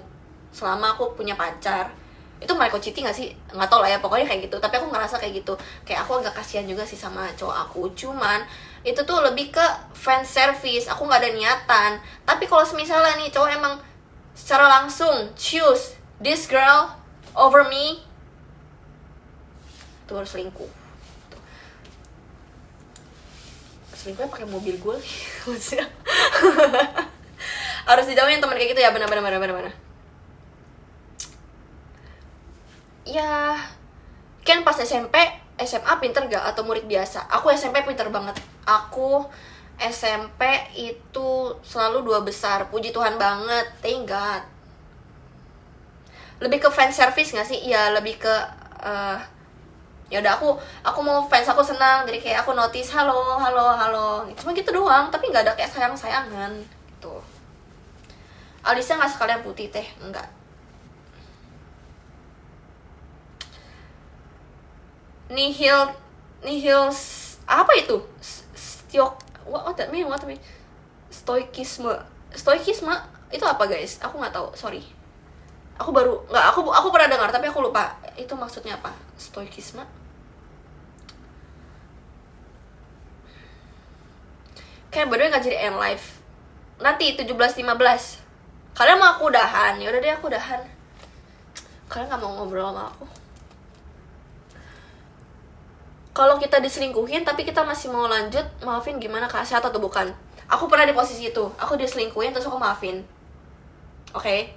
selama aku punya pacar, itu micro cheating gak sih? Nggak tau lah ya, pokoknya kayak gitu. Tapi aku ngerasa kayak gitu, kayak aku agak kasihan juga sih sama cowok aku. Cuman itu tuh lebih ke fan service, aku nggak ada niatan. Tapi kalau misalnya nih cowok emang secara langsung choose this girl over me, itu harus selingkuh. Selingkuhnya pakai mobil gue harus dijauhin teman kayak gitu ya, benar. Ya kan pas SMP, SMA pinter gak? Atau murid biasa? Aku SMP pinter banget. Aku SMP itu selalu 2 besar, puji Tuhan banget, thank God. Lebih ke fan service gak sih? Iya, lebih ke ya udah aku mau fans aku senang, jadi kayak aku notice halo, cuma gitu doang, tapi nggak ada kayak sayangan gitu. Alisnya nggak sekalian putih teh, enggak. Nihil apa itu? What that mean? Stoikisme itu apa guys? Aku nggak tahu, sorry. Aku pernah dengar tapi aku lupa itu maksudnya apa. Stoikisme. Kayak baru nggak jadi end life. Nanti 17-15. Kalian mau aku udahan? Ya udah deh, aku udahan. Kalian nggak mau ngobrol sama aku? Kalau kita diselingkuhin tapi kita masih mau lanjut, maafin gimana, Kak? Sehat atau bukan? Aku pernah di posisi itu. Aku diselingkuhin terus aku maafin. Oke?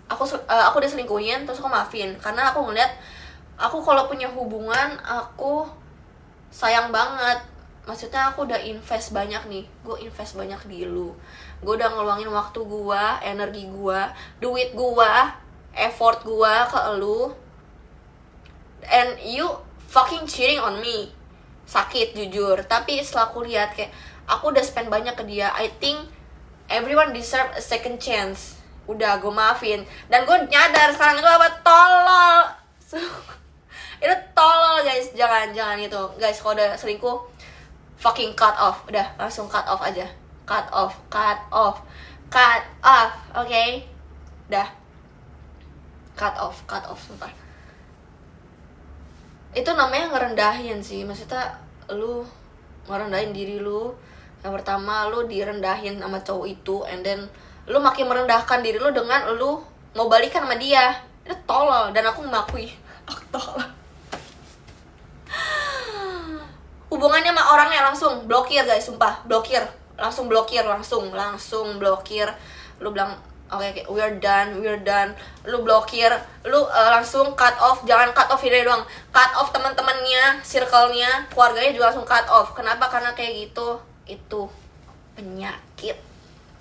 Aku diselingkuhin terus aku maafin karena aku ngeliat aku kalau punya hubungan aku sayang banget. Maksudnya aku udah invest banyak nih, gue invest banyak di lu, gue udah ngeluangin waktu gue, energi gue, duit gue, effort gue ke lu, and you fucking cheating on me. Sakit jujur, tapi setelah aku lihat kayak aku udah spend banyak ke dia, I think everyone deserve a second chance. Udah gue maafin, dan gue nyadar sekarang itu apa, tolol. Itu tolol guys, jangan itu guys. Kalau udah selingkuh fucking cut off, udah langsung cut off aja, cut off, oke? Dah cut off sumpah. Itu namanya ngerendahin sih, maksudnya lu ngerendahin diri lu. Yang pertama lu direndahin sama cowok itu, and then lu makin merendahkan diri lu dengan lu mau balikan sama dia. Itu tolol, dan aku mengakui aku tolol. Hubungannya sama orangnya langsung blokir guys, sumpah, blokir, langsung blokir. Lu bilang oke, we're done. Lu blokir, lu langsung cut off. Jangan cut off dia doang, cut off teman-temannya, circle-nya, keluarganya juga langsung cut off. Kenapa? Karena kayak gitu itu penyakit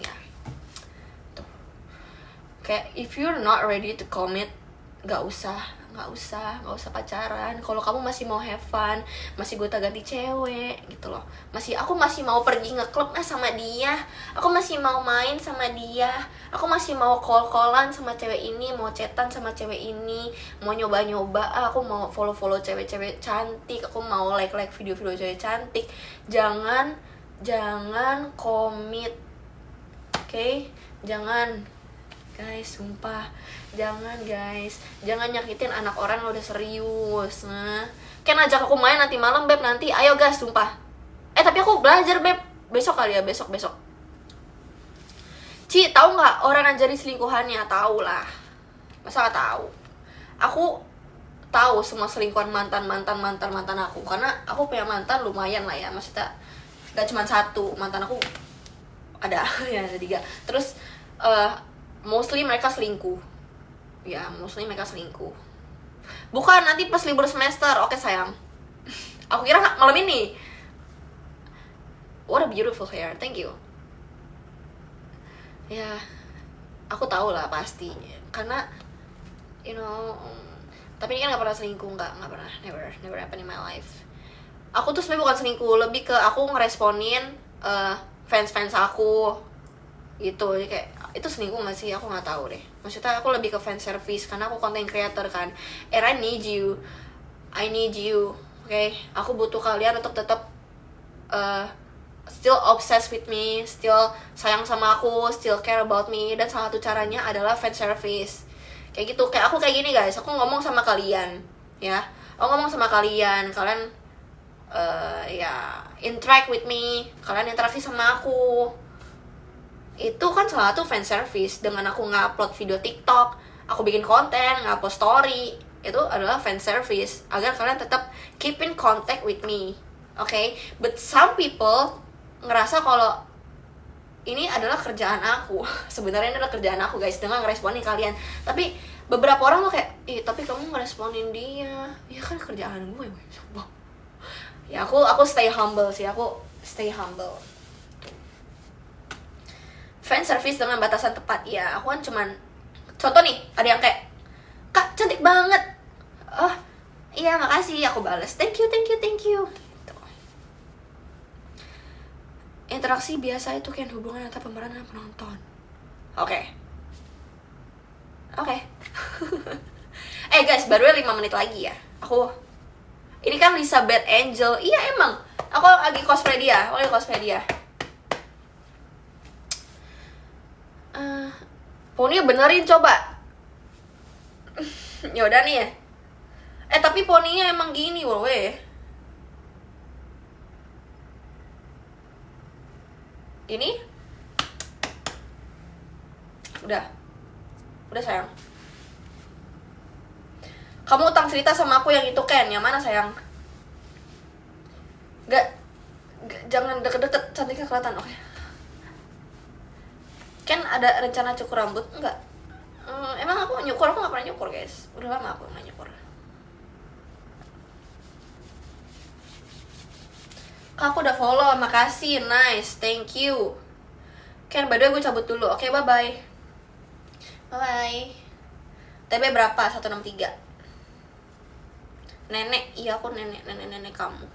ya. Tuh. Kayak if you're not ready to commit, nggak usah pacaran. Kalau kamu masih mau have fun, masih gonta-ganti cewek gitu loh, aku masih mau pergi ngeklub sama dia, aku masih mau main sama dia, aku masih mau call-callan sama cewek ini, mau chatan sama cewek ini, mau nyoba-nyoba, aku mau follow cewek-cewek cantik, aku mau like video-video cewek cantik. Jangan komit, oke? Jangan guys, sumpah, jangan guys, jangan nyakitin anak orang yang udah serius. Nah, kan ajak aku main nanti malam, beb, nanti ayo guys, sumpah. Tapi aku belajar, beb, besok kali ya, besok. Ci, tahu nggak orang yang jadi selingkuhannya? Tahu lah, masa nggak tahu? Aku tahu semua selingkuhan mantan aku, karena aku punya mantan lumayan lah ya, maksudnya gak cuma satu, mantan aku ada ya, ada 3. Terus mostly mereka selingkuh. Bukan nanti pas libur semester. Oke sayang. Aku kira malam ini. What a beautiful hair. Thank you. Ya, aku tahu lah pasti. Karena tapi ini kan gak pernah selingkuh, nggak pernah, never happen in my life. Aku tuh sebenarnya bukan selingkuh, lebih ke aku ngeresponin fans aku gitu. Jadi kayak itu selingkuh nggak sih, aku nggak tahu deh. Maksudnya aku lebih ke fan service karena aku content creator kan, and I need you, okay? Aku butuh kalian untuk tetap still obsessed with me, still sayang sama aku, still care about me. Dan salah satu caranya adalah fan service kayak gitu. Kayak aku kayak gini guys, aku ngomong sama kalian ya, kalian ya interact with me, kalian interaksi sama aku. Itu kan salah satu fan service. Dengan aku ngupload video TikTok, aku bikin konten, ngupload story, itu adalah fan service agar kalian tetap keep in contact with me, okay? But some people ngerasa kalau ini adalah kerjaan aku. Sebenarnya ini adalah kerjaan aku guys, dengan ngeresponin kalian. Tapi beberapa orang tuh kayak, tapi kamu ngeresponin dia. Ya kan kerjaan gue. Ya aku stay humble sih, Fan service dengan batasan tepat. Ya, aku kan cuman contoh nih, ada yang kayak, "Kak, cantik banget." "Oh, iya, makasih." Aku balas, "Thank you." Gitu. Interaksi biasa itu kan hubungan antara pemeran dan penonton. Oke. Guys, baru 5 menit lagi ya. Ini kan Lisa Bad Angel. Iya emang, aku lagi cosplay dia. Poninya benerin coba. Yaudah nih ya. Tapi poninya emang gini weh. Ini udah sayang. Kamu utang cerita sama aku yang itu Ken, yang mana sayang? Jangan deket-deket, cantiknya kelihatan, oke? Ken ada rencana cukur rambut? Enggak. Emang aku nyukur? Aku gak pernah nyukur guys. Udah lama aku gak nyukur. Kak, aku udah follow, makasih, nice, thank you. Ken, by the way gue cabut dulu, oke, bye-bye. Bye-bye. TB berapa? 163. Nenek, iya aku nenek kamu.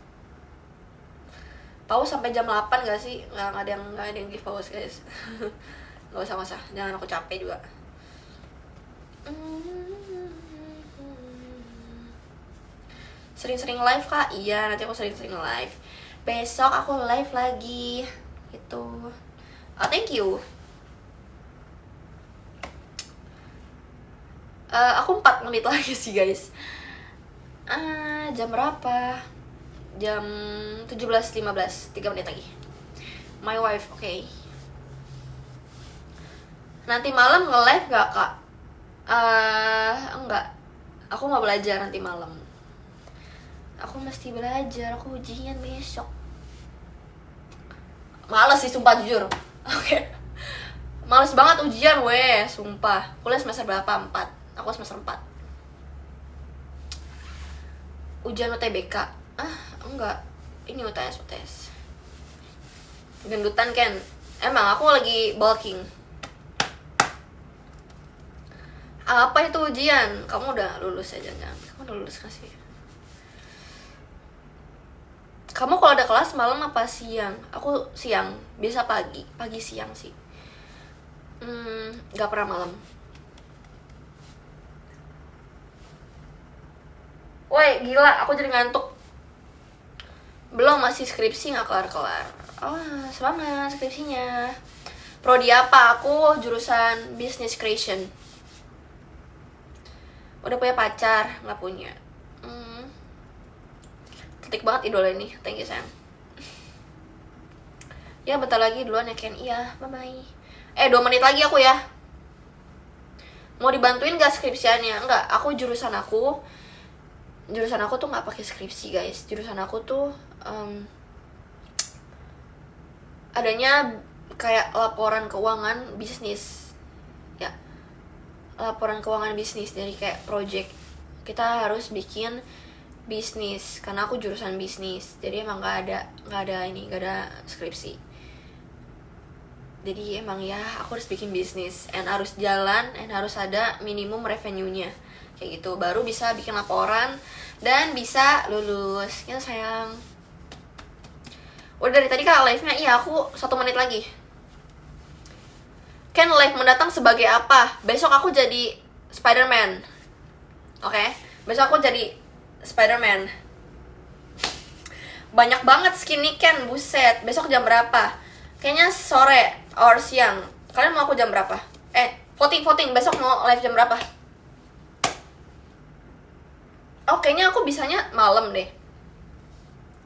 Pause sampai jam 8 gak sih? Gak ada yang give pause guys. Gak usah, jangan aku capek juga. Sering-sering live kak? Iya, nanti aku sering-sering live. Besok aku live lagi gitu. Thank you. Aku 4 menit lagi sih guys. Jam berapa? Jam 17.15, 3 menit lagi. My wife, okay. Nanti malam nge-live gak kak? Enggak. Aku gak belajar nanti malam. Aku mesti belajar, aku ujian besok. Males sih sumpah jujur. Oke. Males banget ujian weh, sumpah. Kuliah semester berapa? 4. Aku semester 4. Ujian UTBK. Enggak. Ini UTS. Gendutan Ken. Emang aku lagi bulking. Apa itu ujian? Kamu udah lulus aja, jangan. Kamu udah lulus kasih. Kamu kalau ada kelas malam apa siang? Aku siang, biasa pagi siang sih. Gak pernah malam. Woi, gila, aku jadi ngantuk. Belum, masih skripsi gak kelar-kelar. Oh, semangat skripsinya. Prodi apa? Aku jurusan Business Creation. Udah punya pacar? Nggak punya. Ketik banget idola ini. Thank you sayang. Ya bentar lagi duluan ya Ken. Iya, bye-bye. 2 menit lagi aku ya. Mau dibantuin gak skripsiannya? Enggak, jurusan aku tuh nggak pakai skripsi guys. Jurusan aku tuh adanya kayak laporan keuangan bisnis ya, laporan keuangan bisnis. Dari kayak project kita harus bikin bisnis, karena aku jurusan bisnis, jadi emang nggak ada skripsi. Jadi emang ya aku harus bikin bisnis, and harus jalan, and harus ada minimum revenue-nya kayak gitu, baru bisa bikin laporan dan bisa lulus ya sayang. Udah dari tadi kak live-nya? Iya, aku 1 menit lagi. Ken live mendatang sebagai apa? Besok aku jadi Spider-Man. Oke? Besok aku jadi Spider-Man. Banyak banget skin nih Ken, buset. Besok jam berapa? Kayaknya sore or siang. Kalian mau aku jam berapa? Voting. Besok mau live jam berapa? Oh, kayaknya aku bisanya malam deh.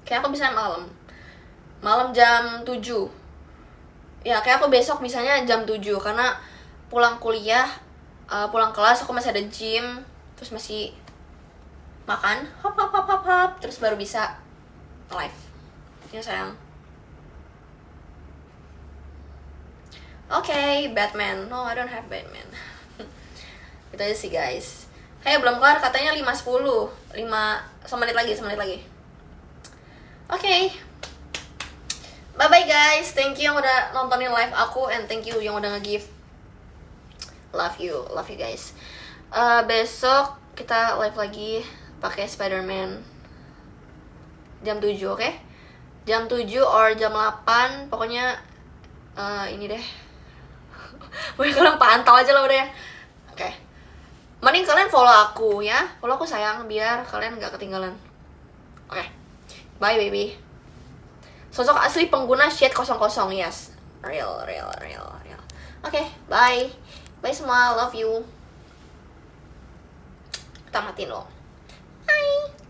Kayaknya aku bisa malam. Malam jam 7. Ya, kayak aku besok misalnya jam 7, karena pulang kuliah, pulang kelas aku masih ada gym, terus masih makan, hop, terus baru bisa live. Ya sayang. Oke, Batman. No, I don't have Batman. Itu aja sih guys. Hey, belum kelar katanya 5:10. 1 menit lagi. Oke. Bye-bye guys. Thank you yang udah nontonin live aku, and thank you yang udah nge-give. Love you guys. Besok kita live lagi pakai Spider-Man jam 7, oke? Jam 7 or jam 8, pokoknya ini deh. Boleh kalian pantau aja lah udah ya. Oke. Mending kalian follow aku ya. Follow aku sayang, biar kalian gak ketinggalan. Oke. Bye baby. Sosok asli pengguna shade 00, yes. Real. Oke, bye. Bye semua, love you. Kita matiin loh. Bye.